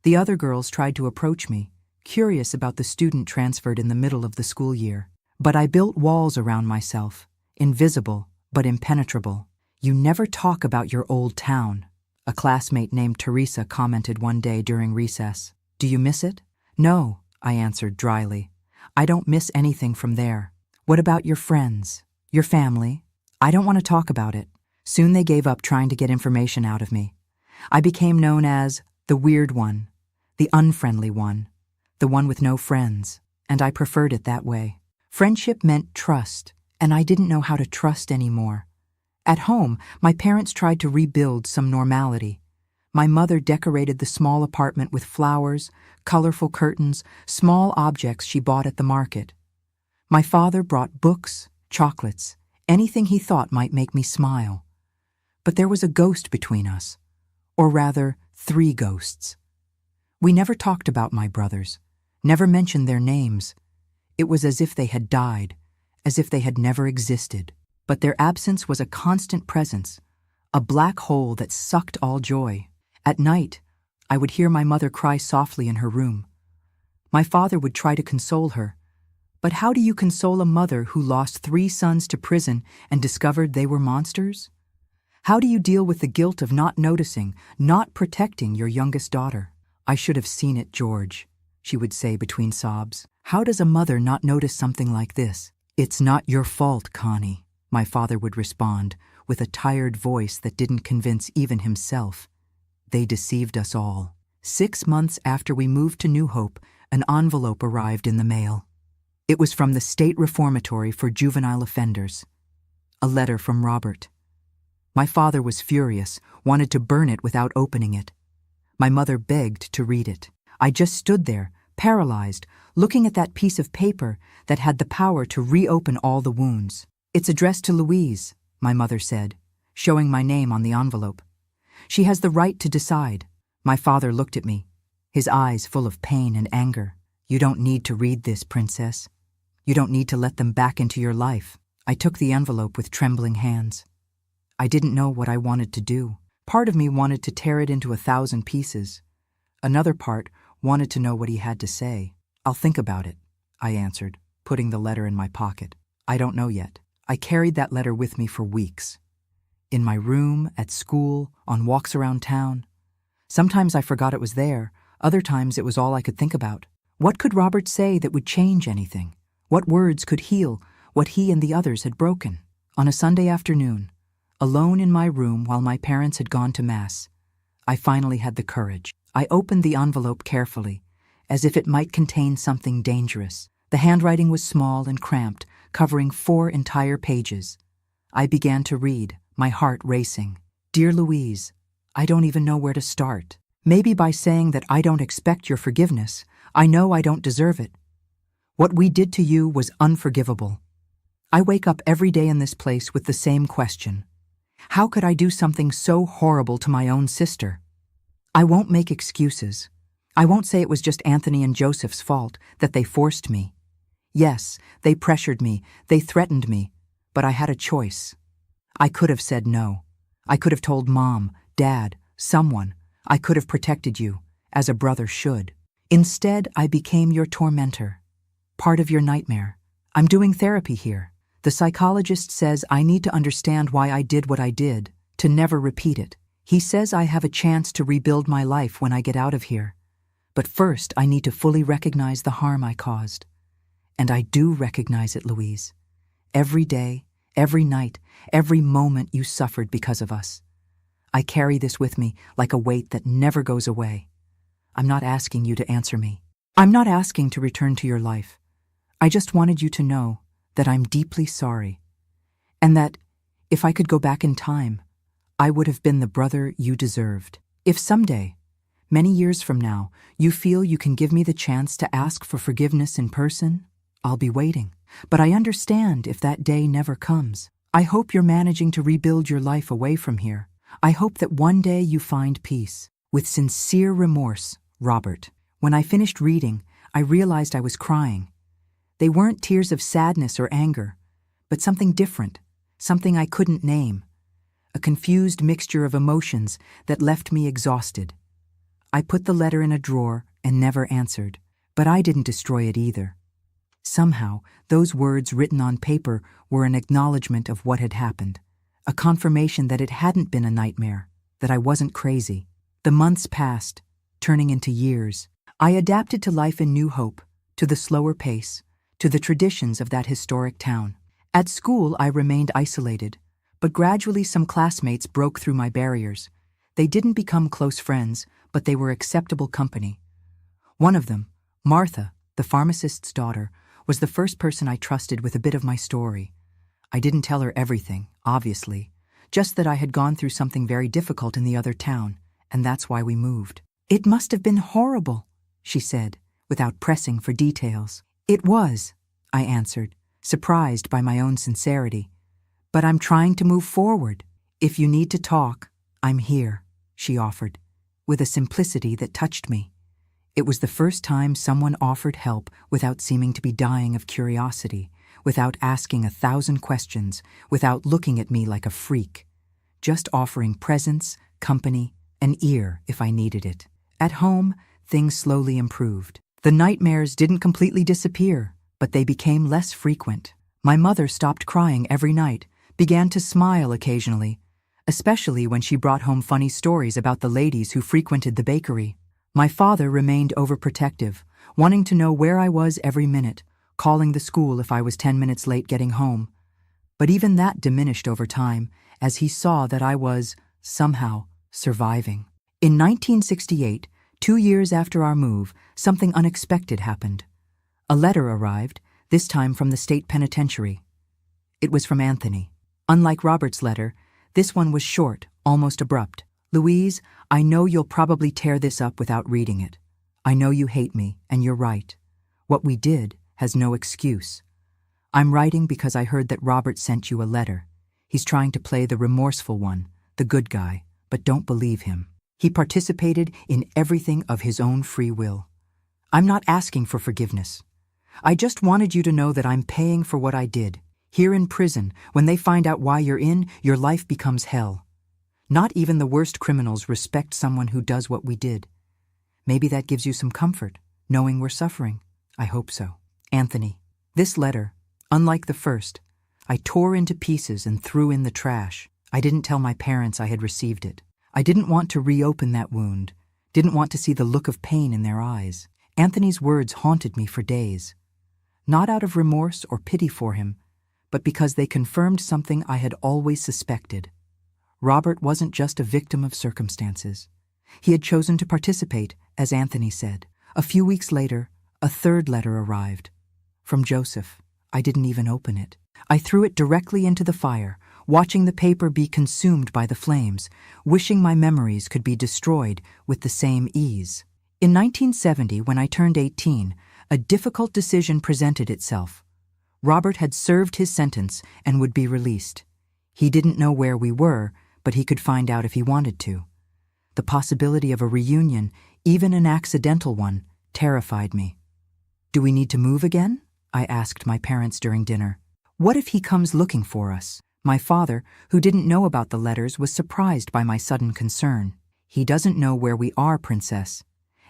The other girls tried to approach me, curious about the student transferred in the middle of the school year. But I built walls around myself, invisible but impenetrable. "You never talk about your old town," a classmate named Teresa commented one day during recess. "Do you miss it?" "No," I answered dryly. "I don't miss anything from there." "What about your friends? Your family?" "I don't want to talk about it." Soon they gave up trying to get information out of me. I became known as the weird one, the unfriendly one, the one with no friends, and I preferred it that way. Friendship meant trust, and I didn't know how to trust anymore. At home, my parents tried to rebuild some normality. My mother decorated the small apartment with flowers, colorful curtains, small objects she bought at the market. My father brought books, chocolates, anything he thought might make me smile. But there was a ghost between us, or rather, 3 ghosts. We never talked about my brothers, never mentioned their names. It was as if they had died, as if they had never existed. But their absence was a constant presence, a black hole that sucked all joy. At night, I would hear my mother cry softly in her room. My father would try to console her. But how do you console a mother who lost 3 sons to prison and discovered they were monsters? How do you deal with the guilt of not noticing, not protecting your youngest daughter? "I should have seen it, George," she would say between sobs. "How does a mother not notice something like this?" "It's not your fault, Connie," my father would respond, with a tired voice that didn't convince even himself. "They deceived us all." 6 months after we moved to New Hope, an envelope arrived in the mail. It was from the State Reformatory for Juvenile Offenders. A letter from Robert. My father was furious, wanted to burn it without opening it. My mother begged to read it. I just stood there, paralyzed, looking at that piece of paper that had the power to reopen all the wounds. "It's addressed to Louise," my mother said, showing my name on the envelope. "She has the right to decide." My father looked at me, his eyes full of pain and anger. "You don't need to read this, Princess. You don't need to let them back into your life." I took the envelope with trembling hands. I didn't know what I wanted to do. Part of me wanted to tear it into 1,000 pieces. Another part wanted to know what he had to say. "I'll think about it," I answered, putting the letter in my pocket. "I don't know yet." I carried that letter with me for weeks. In my room, at school, on walks around town. Sometimes I forgot it was there. Other times it was all I could think about. What could Robert say that would change anything? What words could heal what he and the others had broken? On a Sunday afternoon, alone in my room while my parents had gone to Mass, I finally had the courage. I opened the envelope carefully, as if it might contain something dangerous. The handwriting was small and cramped, covering 4 entire pages. I began to read, my heart racing. "Dear Louise, I don't even know where to start. Maybe by saying that I don't expect your forgiveness. I know I don't deserve it. What we did to you was unforgivable. I wake up every day in this place with the same question. How could I do something so horrible to my own sister? I won't make excuses. I won't say it was just Anthony and Joseph's fault, that they forced me. Yes, they pressured me, they threatened me, but I had a choice. I could have said no. I could have told Mom, Dad, someone. I could have protected you, as a brother should. Instead, I became your tormentor, part of your nightmare. I'm doing therapy here. The psychologist says I need to understand why I did what I did, to never repeat it. He says I have a chance to rebuild my life when I get out of here. But first, I need to fully recognize the harm I caused. And I do recognize it, Louise. Every day, every night, every moment you suffered because of us. I carry this with me like a weight that never goes away. I'm not asking you to answer me. I'm not asking to return to your life. I just wanted you to know that I'm deeply sorry, and that, if I could go back in time, I would have been the brother you deserved. If someday, many years from now, you feel you can give me the chance to ask for forgiveness in person, I'll be waiting. But I understand if that day never comes. I hope you're managing to rebuild your life away from here. I hope that one day you find peace. With sincere remorse, Robert. When I finished reading, I realized I was crying. They weren't tears of sadness or anger, but something different, something I couldn't name. A confused mixture of emotions that left me exhausted. I put the letter in a drawer and never answered, but I didn't destroy it either. Somehow, those words written on paper were an acknowledgement of what had happened, a confirmation that it hadn't been a nightmare, that I wasn't crazy. The months passed, turning into years. I adapted to life in New Hope, to the slower pace, to the traditions of that historic town. At school, I remained isolated, but gradually some classmates broke through my barriers. They didn't become close friends, but they were acceptable company. One of them, Martha, the pharmacist's daughter, was the first person I trusted with a bit of my story. I didn't tell her everything, obviously, just that I had gone through something very difficult in the other town, and that's why we moved. "It must have been horrible," she said, without pressing for details. "It was," I answered, surprised by my own sincerity. "But I'm trying to move forward. If you need to talk, I'm here," she offered, with a simplicity that touched me. It was the first time someone offered help without seeming to be dying of curiosity, without asking 1,000 questions, without looking at me like a freak, just offering presence, company, an ear if I needed it. At home, things slowly improved. The nightmares didn't completely disappear, but they became less frequent. My mother stopped crying every night, began to smile occasionally, especially when she brought home funny stories about the ladies who frequented the bakery. My father remained overprotective, wanting to know where I was every minute, calling the school if I was 10 minutes late getting home. But even that diminished over time, as he saw that I was, somehow, surviving. In 1968, 2 years after our move, something unexpected happened. A letter arrived, this time from the state penitentiary. It was from Anthony. Unlike Robert's letter, this one was short, almost abrupt. "Louise, I know you'll probably tear this up without reading it. I know you hate me, and you're right. What we did has no excuse. I'm writing because I heard that Robert sent you a letter. He's trying to play the remorseful one, the good guy, but don't believe him. He participated in everything of his own free will. I'm not asking for forgiveness. I just wanted you to know that I'm paying for what I did. Here in prison, when they find out why you're in, your life becomes hell. Not even the worst criminals respect someone who does what we did. Maybe that gives you some comfort, knowing we're suffering. I hope so. Anthony." This letter, unlike the first, I tore into pieces and threw in the trash. I didn't tell my parents I had received it. I didn't want to reopen that wound, didn't want to see the look of pain in their eyes. Anthony's words haunted me for days. Not out of remorse or pity for him, but because they confirmed something I had always suspected. Robert wasn't just a victim of circumstances. He had chosen to participate, as Anthony said. A few weeks later, a third letter arrived. From Joseph. I didn't even open it. I threw it directly into the fire, watching the paper be consumed by the flames, wishing my memories could be destroyed with the same ease. In 1970, when I turned 18, a difficult decision presented itself. Robert had served his sentence and would be released. He didn't know where we were, but he could find out if he wanted to. The possibility of a reunion, even an accidental one, terrified me. "Do we need to move again?" I asked my parents during dinner. "What if he comes looking for us?" My father, who didn't know about the letters, was surprised by my sudden concern. "He doesn't know where we are, Princess.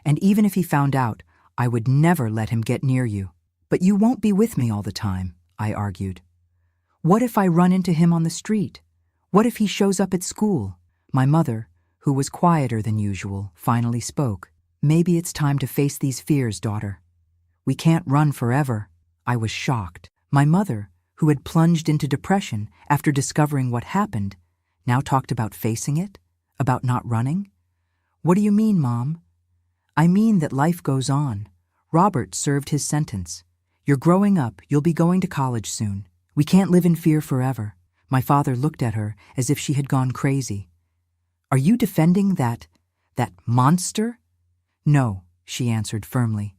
And even if he found out, I would never let him get near you." "But you won't be with me all the time," I argued. "What if I run into him on the street? What if he shows up at school?" My mother, who was quieter than usual, finally spoke. "Maybe it's time to face these fears, daughter. We can't run forever." I was shocked. My mother, who had plunged into depression after discovering what happened, now talked about facing it, about not running. "What do you mean, Mom?" "I mean that life goes on. Robert served his sentence. You're growing up, you'll be going to college soon. We can't live in fear forever." My father looked at her as if she had gone crazy. "Are you defending that monster?" "No," she answered firmly.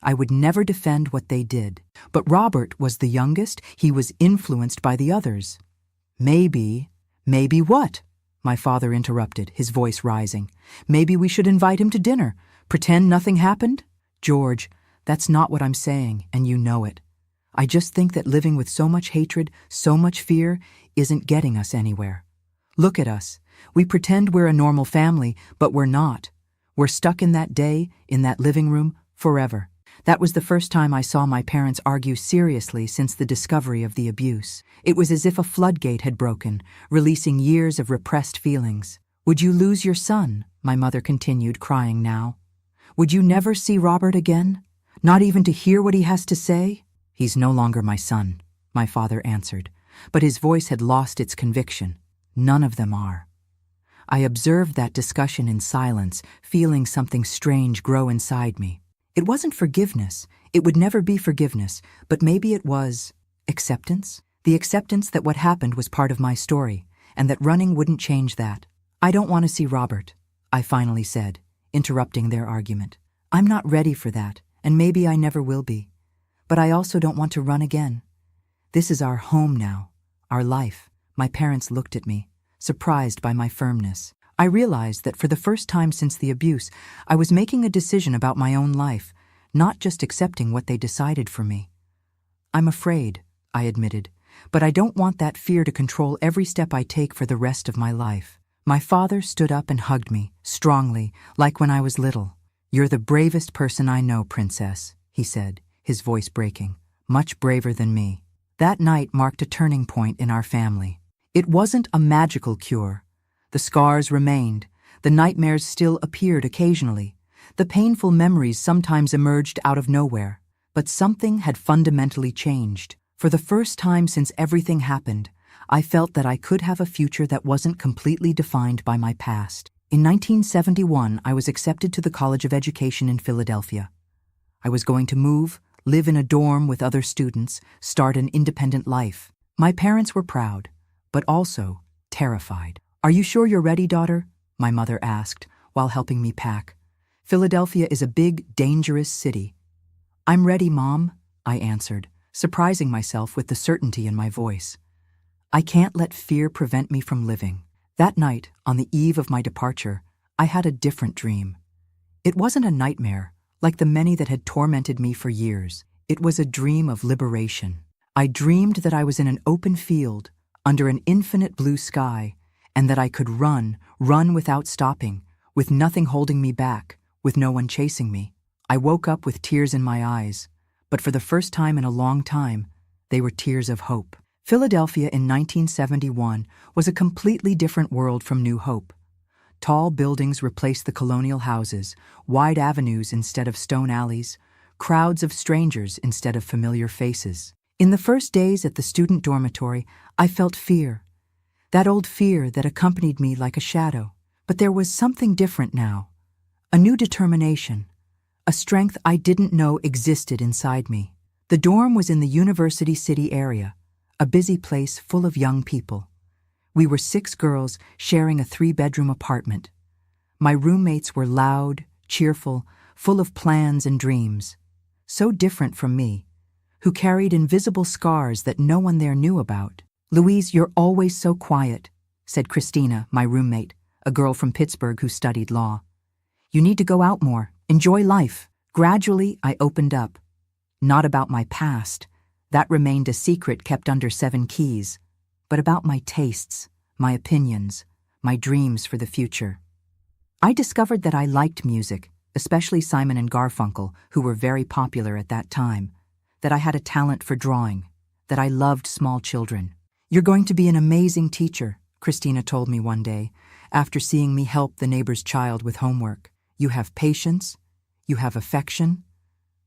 "I would never defend what they did. But Robert was the youngest, he was influenced by the others." Maybe what?" My father interrupted, his voice rising. "Maybe we should invite him to dinner, pretend nothing happened?" "George, that's not what I'm saying, and you know it. I just think that living with so much hatred, so much fear, isn't getting us anywhere. Look at us. We pretend we're a normal family, but we're not. We're stuck in that day, in that living room, forever." That was the first time I saw my parents argue seriously since the discovery of the abuse. It was as if a floodgate had broken, releasing years of repressed feelings. "Would you lose your son?" my mother continued, crying now. "Would you never see Robert again? Not even to hear what he has to say?" "He's no longer my son," my father answered, but his voice had lost its conviction. "None of them are." I observed that discussion in silence, feeling something strange grow inside me. It wasn't forgiveness. It would never be forgiveness, but maybe it was acceptance. The acceptance that what happened was part of my story, and that running wouldn't change that. "I don't want to see Robert," I finally said, interrupting their argument. "I'm not ready for that, and maybe I never will be. But I also don't want to run again. This is our home now, our life." My parents looked at me, surprised by my firmness. I realized that for the first time since the abuse, I was making a decision about my own life, not just accepting what they decided for me. "I'm afraid," I admitted, "but I don't want that fear to control every step I take for the rest of my life." My father stood up and hugged me, strongly, like when I was little. "You're the bravest person I know, Princess," he said, his voice breaking. "Much braver than me." That night marked a turning point in our family. It wasn't a magical cure. The scars remained. The nightmares still appeared occasionally. The painful memories sometimes emerged out of nowhere. But something had fundamentally changed. For the first time since everything happened, I felt that I could have a future that wasn't completely defined by my past. In 1971, I was accepted to the College of Education in Philadelphia. I was going to move, live in a dorm with other students, start an independent life. My parents were proud, but also terrified. "Are you sure you're ready, daughter?" my mother asked, while helping me pack. "Philadelphia is a big, dangerous city." "I'm ready, Mom," I answered, surprising myself with the certainty in my voice. "I can't let fear prevent me from living." That night, on the eve of my departure, I had a different dream. It wasn't a nightmare, like the many that had tormented me for years. It was a dream of liberation. I dreamed that I was in an open field, under an infinite blue sky, and that I could run without stopping, with nothing holding me back, with no one chasing me. I woke up with tears in my eyes, but for the first time in a long time, they were tears of hope. Philadelphia in 1971 was a completely different world from New Hope. Tall buildings replaced the colonial houses, wide avenues instead of stone alleys, crowds of strangers instead of familiar faces. In the first days at the student dormitory, I felt fear. That old fear that accompanied me like a shadow. But there was something different now. A new determination. A strength I didn't know existed inside me. The dorm was in the University City area, a busy place full of young people. We were 6 girls sharing a 3-bedroom apartment. My roommates were loud, cheerful, full of plans and dreams. So different from me, who carried invisible scars that no one there knew about. "Louise, you're always so quiet," said Christina, my roommate, a girl from Pittsburgh who studied law. "You need to go out more, enjoy life." Gradually, I opened up. Not about my past. That remained a secret kept under 7 keys. But about my tastes, my opinions, my dreams for the future. I discovered that I liked music, especially Simon and Garfunkel, who were very popular at that time. That I had a talent for drawing. That I loved small children. "You're going to be an amazing teacher," Christina told me one day, after seeing me help the neighbor's child with homework. "You have patience. You have affection.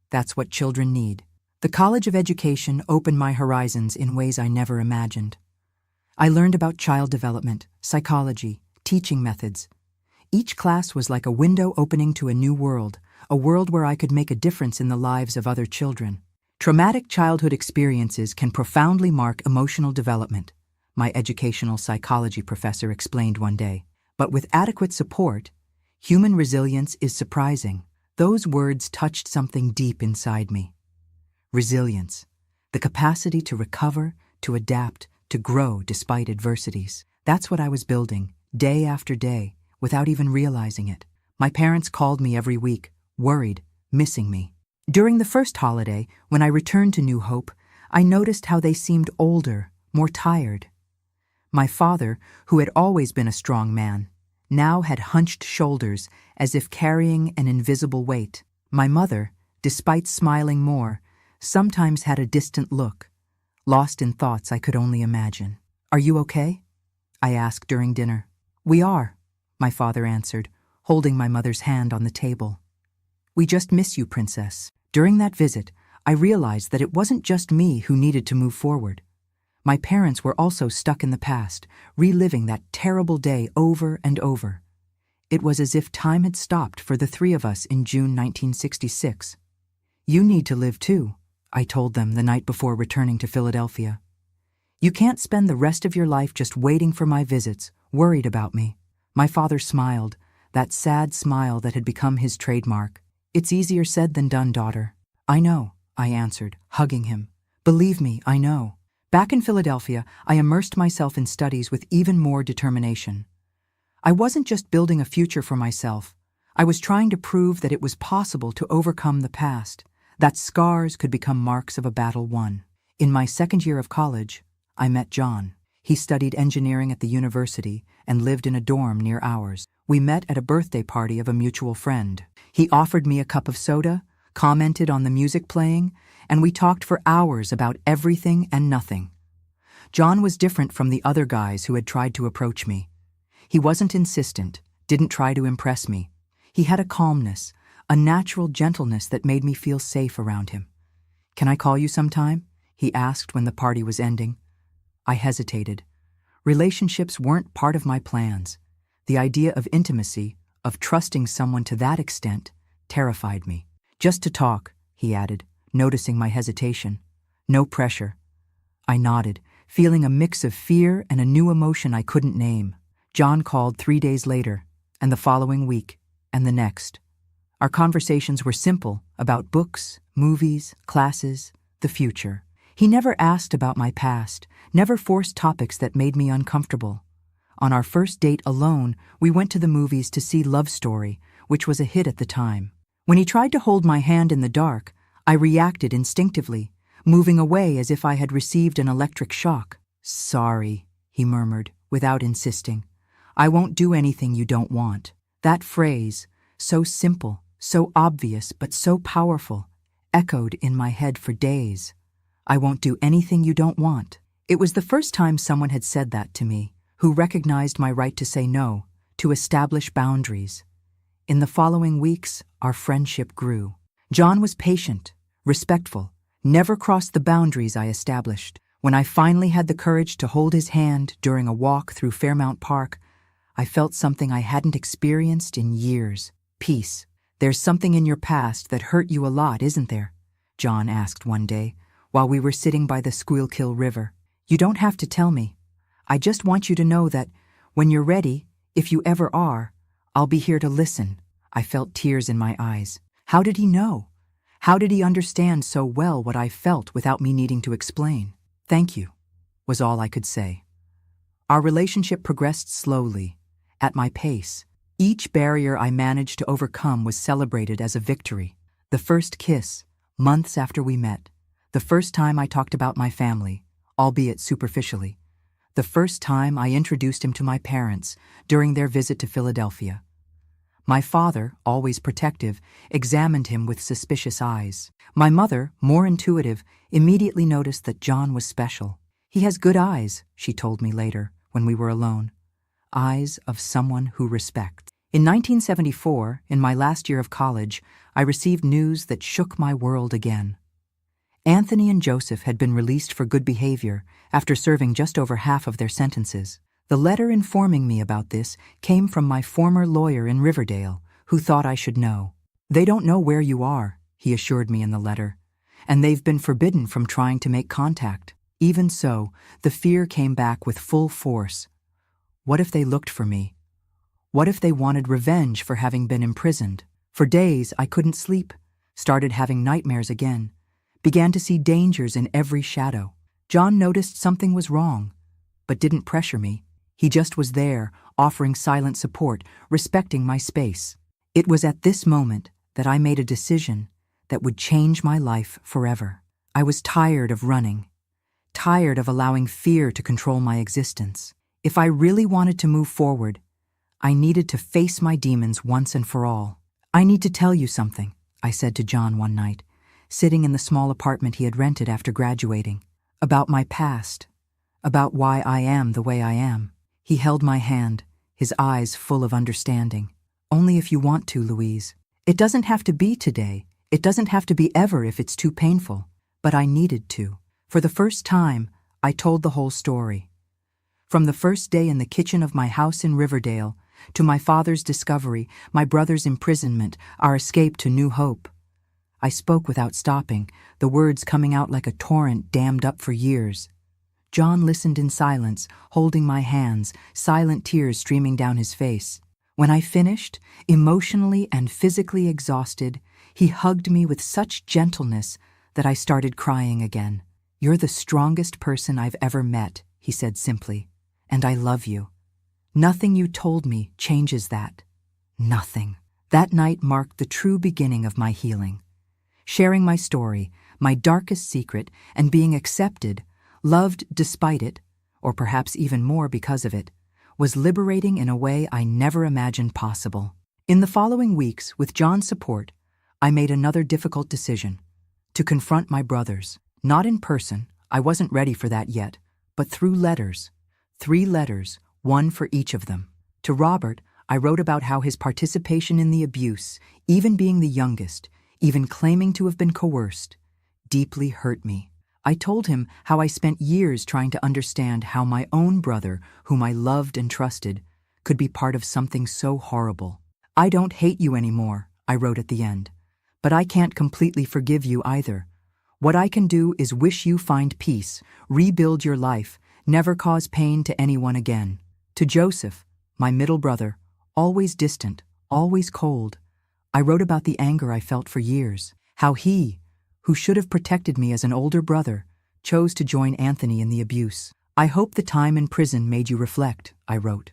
That's what children need." The College of Education opened my horizons in ways I never imagined. I learned about child development, psychology, teaching methods. Each class was like a window opening to a new world, a world where I could make a difference in the lives of other children. Traumatic childhood experiences can profoundly mark emotional development, my educational psychology professor explained one day. But with adequate support, human resilience is surprising. Those words touched something deep inside me. Resilience, the capacity to recover, to adapt, to grow despite adversities. That's what I was building, day after day, without even realizing it. My parents called me every week, worried, missing me. During the first holiday, when I returned to New Hope, I noticed how they seemed older, more tired. My father, who had always been a strong man, now had hunched shoulders as if carrying an invisible weight. My mother, despite smiling more, sometimes had a distant look, lost in thoughts I could only imagine. "Are you okay?" I asked during dinner. "We are," my father answered, holding my mother's hand on the table. "We just miss you, Princess." During that visit, I realized that it wasn't just me who needed to move forward. My parents were also stuck in the past, reliving that terrible day over and over. It was as if time had stopped for the three of us in June 1966. "You need to live too," I told them the night before returning to Philadelphia. "You can't spend the rest of your life just waiting for my visits, worried about me." My father smiled, that sad smile that had become his trademark. "It's easier said than done, daughter." "I know," I answered, hugging him. "Believe me, I know." Back in Philadelphia, I immersed myself in studies with even more determination. I wasn't just building a future for myself. I was trying to prove that it was possible to overcome the past, that scars could become marks of a battle won. In my second year of college, I met John. He studied engineering at the university and lived in a dorm near ours. We met at a birthday party of a mutual friend. He offered me a cup of soda, commented on the music playing, and we talked for hours about everything and nothing. John was different from the other guys who had tried to approach me. He wasn't insistent, didn't try to impress me. He had a calmness, a natural gentleness that made me feel safe around him. "Can I call you sometime?" he asked when the party was ending. I hesitated. Relationships weren't part of my plans. The idea of intimacy, of trusting someone to that extent, terrified me. "Just to talk," he added, noticing my hesitation. "No pressure." I nodded, feeling a mix of fear and a new emotion I couldn't name. John called 3 days later, and the following week, and the next. Our conversations were simple, about books, movies, classes, the future. He never asked about my past, never forced topics that made me uncomfortable. On our first date alone, we went to the movies to see Love Story, which was a hit at the time. When he tried to hold my hand in the dark, I reacted instinctively, moving away as if I had received an electric shock. "Sorry," he murmured, without insisting. "I won't do anything you don't want." That phrase, so simple, so obvious, but so powerful, echoed in my head for days. "I won't do anything you don't want." It was the first time someone had said that to me, who recognized my right to say no, to establish boundaries. In the following weeks, our friendship grew. John was patient, respectful, never crossed the boundaries I established. When I finally had the courage to hold his hand during a walk through Fairmount Park, I felt something I hadn't experienced in years. Peace. "There's something in your past that hurt you a lot, isn't there?" John asked one day, while we were sitting by the Schuylkill River. "You don't have to tell me. I just want you to know that, when you're ready, if you ever are, I'll be here to listen." I felt tears in my eyes. How did he know? How did he understand so well what I felt without me needing to explain? "Thank you," was all I could say. Our relationship progressed slowly, at my pace. Each barrier I managed to overcome was celebrated as a victory. The first kiss, months after we met. The first time I talked about my family, albeit superficially. The first time I introduced him to my parents during their visit to Philadelphia. My father, always protective, examined him with suspicious eyes. My mother, more intuitive, immediately noticed that John was special. "He has good eyes," she told me later, when we were alone. Eyes of someone who respects. In 1974, in my last year of college, I received news that shook my world again. Anthony and Joseph had been released for good behavior after serving just over half of their sentences. The letter informing me about this came from my former lawyer in Riverdale, who thought I should know. "They don't know where you are," he assured me in the letter, and they've been forbidden from trying to make contact. Even so, the fear came back with full force. What if they looked for me? What if they wanted revenge for having been imprisoned? For days, I couldn't sleep, started having nightmares again, began to see dangers in every shadow. John noticed something was wrong, but didn't pressure me. He just was there, offering silent support, respecting my space. It was at this moment that I made a decision that would change my life forever. I was tired of running, tired of allowing fear to control my existence. If I really wanted to move forward, I needed to face my demons once and for all. "I need to tell you something," I said to John one night, sitting in the small apartment he had rented after graduating. "About my past, about why I am the way I am." He held my hand, his eyes full of understanding. "Only if you want to, Louise. It doesn't have to be today. It doesn't have to be ever if it's too painful." But I needed to. For the first time, I told the whole story. From the first day in the kitchen of my house in Riverdale, to my father's discovery, my brother's imprisonment, our escape to new hope. I spoke without stopping, the words coming out like a torrent dammed up for years. John listened in silence, holding my hands, silent tears streaming down his face. When I finished, emotionally and physically exhausted, he hugged me with such gentleness that I started crying again. "You're the strongest person I've ever met," he said simply, "and I love you. Nothing you told me changes that. Nothing." That night marked the true beginning of my healing. Sharing my story, my darkest secret, and being accepted, loved despite it, or perhaps even more because of it, was liberating in a way I never imagined possible. In the following weeks, with John's support, I made another difficult decision: to confront my brothers. Not in person, I wasn't ready for that yet, but through letters. 3 letters, one for each of them. To Robert, I wrote about how his participation in the abuse, even being the youngest, even claiming to have been coerced, deeply hurt me. I told him how I spent years trying to understand how my own brother, whom I loved and trusted, could be part of something so horrible. "I don't hate you anymore," I wrote at the end, "but I can't completely forgive you either. What I can do is wish you find peace, rebuild your life, never cause pain to anyone again." To Joseph, my middle brother, always distant, always cold, I wrote about the anger I felt for years, how he, who should have protected me as an older brother, chose to join Anthony in the abuse. "I hope the time in prison made you reflect," I wrote.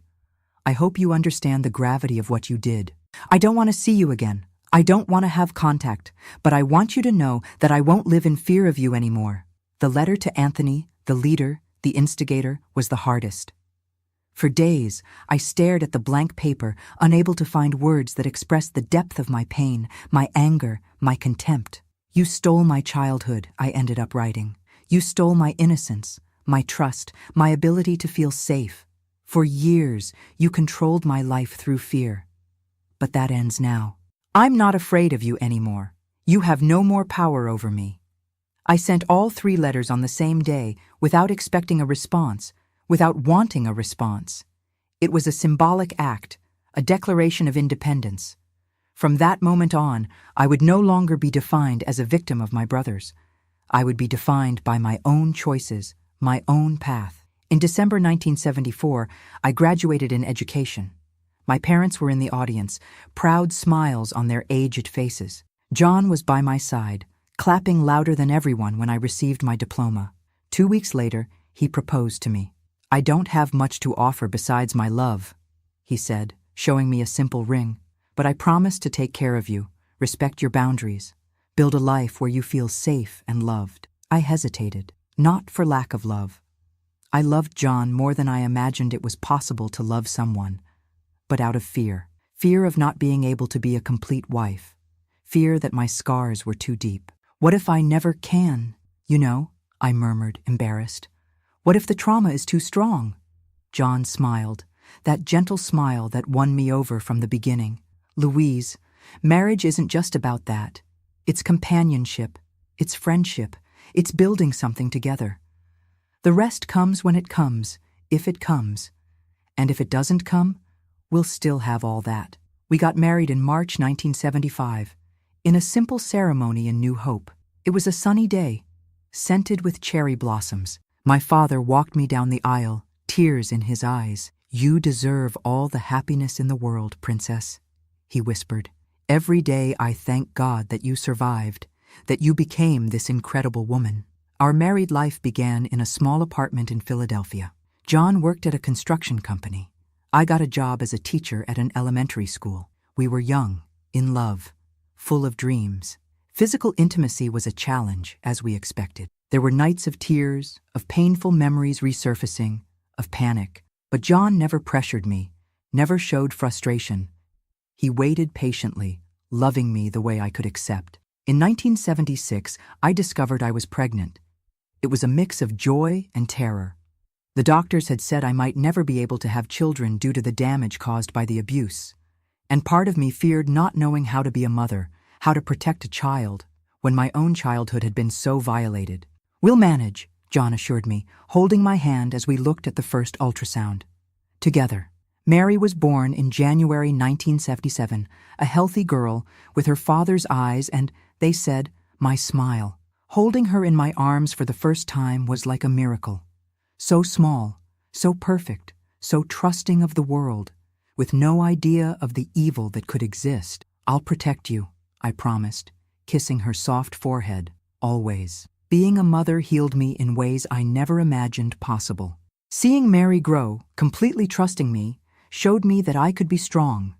"I hope you understand the gravity of what you did. I don't want to see you again. I don't want to have contact, but I want you to know that I won't live in fear of you anymore." The letter to Anthony, the leader, the instigator, was the hardest. For days, I stared at the blank paper, unable to find words that expressed the depth of my pain, my anger, my contempt. "You stole my childhood," I ended up writing. "You stole my innocence, my trust, my ability to feel safe. For years, you controlled my life through fear. But that ends now. I'm not afraid of you anymore. You have no more power over me." I sent all 3 letters on the same day without expecting a response, without wanting a response. It was a symbolic act, a declaration of independence. From that moment on, I would no longer be defined as a victim of my brothers. I would be defined by my own choices, my own path. In December 1974, I graduated in education. My parents were in the audience, proud smiles on their aged faces. John was by my side, clapping louder than everyone when I received my diploma. 2 weeks later, he proposed to me. "I don't have much to offer besides my love," he said, showing me a simple ring. "But I promise to take care of you, respect your boundaries, build a life where you feel safe and loved." I hesitated, not for lack of love. I loved John more than I imagined it was possible to love someone, but out of fear. Fear of not being able to be a complete wife. Fear that my scars were too deep. "What if I never can? You know," I murmured, embarrassed. "What if the trauma is too strong?" John smiled, that gentle smile that won me over from the beginning. "Louise, marriage isn't just about that. It's companionship, it's friendship, it's building something together. The rest comes when it comes, if it comes. And if it doesn't come, we'll still have all that." We got married in March 1975, in a simple ceremony in New Hope. It was a sunny day, scented with cherry blossoms. My father walked me down the aisle, tears in his eyes. "You deserve all the happiness in the world, princess," he whispered. "Every day I thank God that you survived, that you became this incredible woman." Our married life began in a small apartment in Philadelphia. John worked at a construction company. I got a job as a teacher at an elementary school. We were young, in love, full of dreams. Physical intimacy was a challenge, as we expected. There were nights of tears, of painful memories resurfacing, of panic. But John never pressured me, never showed frustration. He waited patiently, loving me the way I could accept. In 1976, I discovered I was pregnant. It was a mix of joy and terror. The doctors had said I might never be able to have children due to the damage caused by the abuse. And part of me feared not knowing how to be a mother, how to protect a child, when my own childhood had been so violated. "We'll manage," John assured me, holding my hand as we looked at the first ultrasound. Together. Mary was born in January 1977, a healthy girl with her father's eyes and, they said, my smile. Holding her in my arms for the first time was like a miracle. So small, so perfect, so trusting of the world, with no idea of the evil that could exist. "I'll protect you," I promised, kissing her soft forehead, always. Being a mother healed me in ways I never imagined possible. Seeing Mary grow, completely trusting me, showed me that I could be strong,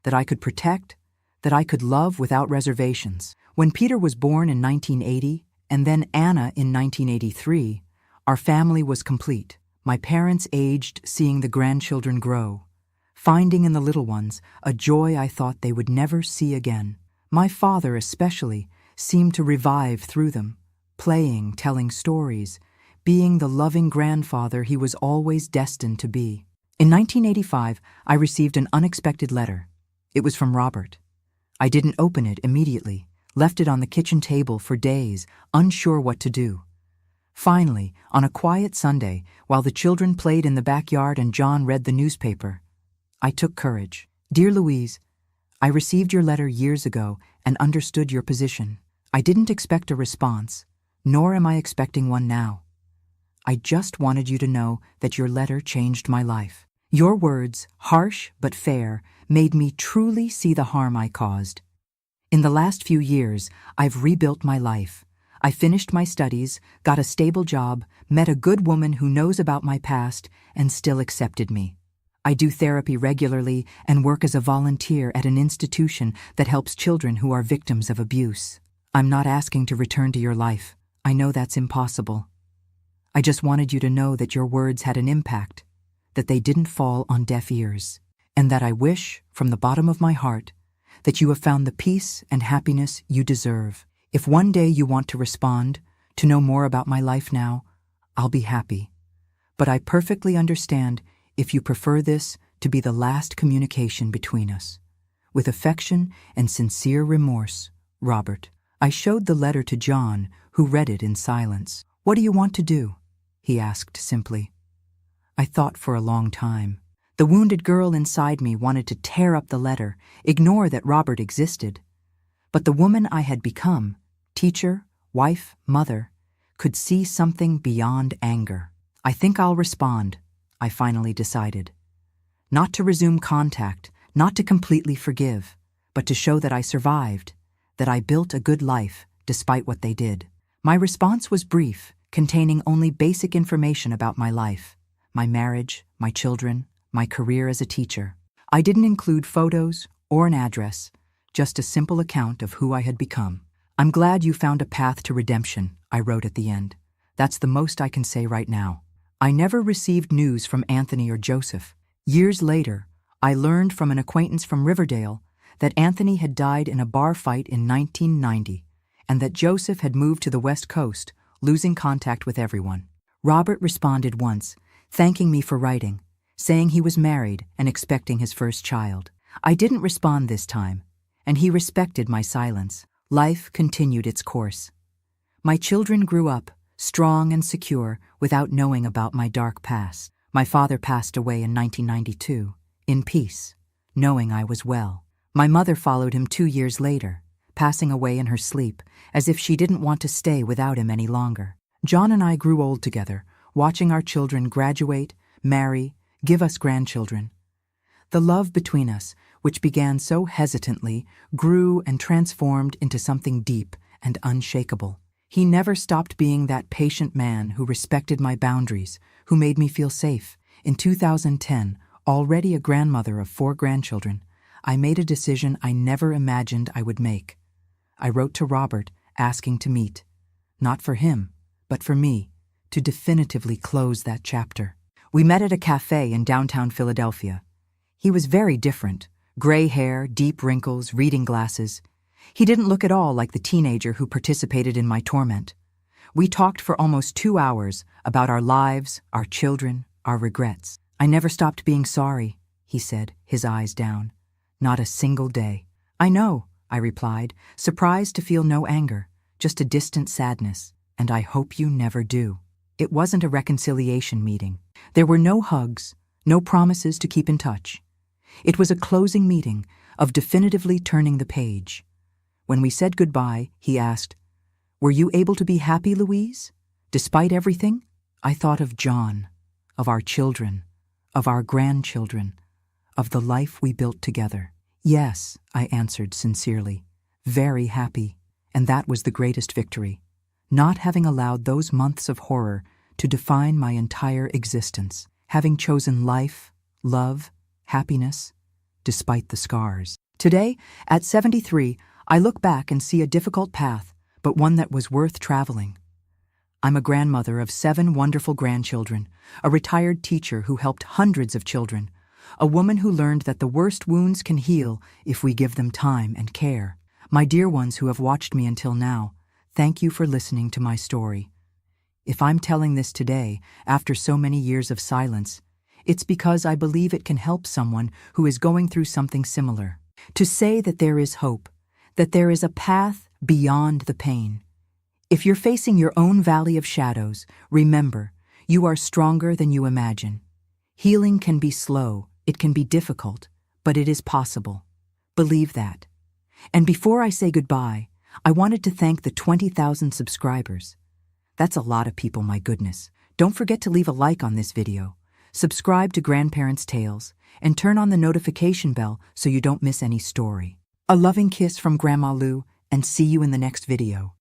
that I could protect, that I could love without reservations. When Peter was born in 1980, and then Anna in 1983, our family was complete. My parents aged, seeing the grandchildren grow, finding in the little ones a joy I thought they would never see again. My father especially seemed to revive through them, playing, telling stories, being the loving grandfather he was always destined to be. In 1985, I received an unexpected letter. It was from Robert. I didn't open it immediately, left it on the kitchen table for days, unsure what to do. Finally, on a quiet Sunday, while the children played in the backyard and John read the newspaper, I took courage. "Dear Louise, I received your letter years ago and understood your position. I didn't expect a response, nor am I expecting one now. I just wanted you to know that your letter changed my life. Your words, harsh but fair, made me truly see the harm I caused. In the last few years, I've rebuilt my life. I finished my studies, got a stable job, met a good woman who knows about my past, and still accepted me. I do therapy regularly and work as a volunteer at an institution that helps children who are victims of abuse. I'm not asking to return to your life. I know that's impossible. I just wanted you to know that your words had an impact, that they didn't fall on deaf ears, and that I wish, from the bottom of my heart, that you have found the peace and happiness you deserve. If one day you want to respond, to know more about my life now, I'll be happy. But I perfectly understand if you prefer this to be the last communication between us. With affection and sincere remorse, Robert." I showed the letter to John, who read it in silence. "What do you want to do?" he asked simply. I thought for a long time. The wounded girl inside me wanted to tear up the letter, ignore that Robert existed. But the woman I had become, teacher, wife, mother, could see something beyond anger. "I think I'll respond," I finally decided. Not to resume contact, not to completely forgive, but to show that I survived, that I built a good life despite what they did. My response was brief, containing only basic information about my life, my marriage, my children, my career as a teacher. I didn't include photos or an address, just a simple account of who I had become. "I'm glad you found a path to redemption," I wrote at the end. "That's the most I can say right now." I never received news from Anthony or Joseph. Years later, I learned from an acquaintance from Riverdale that Anthony had died in a bar fight in 1990, and that Joseph had moved to the West Coast, losing contact with everyone. Robert responded once, thanking me for writing, saying he was married and expecting his first child. I didn't respond this time, and he respected my silence. Life continued its course. My children grew up, strong and secure, without knowing about my dark past. My father passed away in 1992, in peace, knowing I was well. My mother followed him 2 years later, passing away in her sleep, as if she didn't want to stay without him any longer. John and I grew old together, watching our children graduate, marry, give us grandchildren. The love between us, which began so hesitantly, grew and transformed into something deep and unshakable. He never stopped being that patient man who respected my boundaries, who made me feel safe. In 2010, already a grandmother of 4 grandchildren, I made a decision I never imagined I would make. I wrote to Robert asking to meet, not for him, but for me, to definitively close that chapter. We met at a cafe in downtown Philadelphia. He was very different, gray hair, deep wrinkles, reading glasses. He didn't look at all like the teenager who participated in my torment. We talked for almost 2 hours about our lives, our children, our regrets. I never stopped being sorry, he said, his eyes down. Not a single day. I know, I replied, surprised to feel no anger, just a distant sadness, and I hope you never do. It wasn't a reconciliation meeting. There were no hugs, no promises to keep in touch. It was a closing meeting of definitively turning the page. When we said goodbye, he asked, "Were you able to be happy, Louise? Despite everything?" I thought of John, of our children, of our grandchildren, of the life we built together. "Yes," I answered sincerely, "very happy." And that was the greatest victory, not having allowed those months of horror to define my entire existence, having chosen life, love, happiness, despite the scars. Today, at 73, I look back and see a difficult path, but one that was worth traveling. I'm a grandmother of 7 wonderful grandchildren, a retired teacher who helped hundreds of children, a woman who learned that the worst wounds can heal if we give them time and care. My dear ones who have watched me until now, thank you for listening to my story. If I'm telling this today, after so many years of silence, it's because I believe it can help someone who is going through something similar. To say that there is hope, that there is a path beyond the pain. If you're facing your own valley of shadows, remember, you are stronger than you imagine. Healing can be slow, it can be difficult, but it is possible. Believe that. And before I say goodbye, I wanted to thank the 20,000 subscribers. That's a lot of people, my goodness. Don't forget to leave a like on this video, subscribe to Grandparents' Tales, and turn on the notification bell so you don't miss any story. A loving kiss from Grandma Lou, and see you in the next video.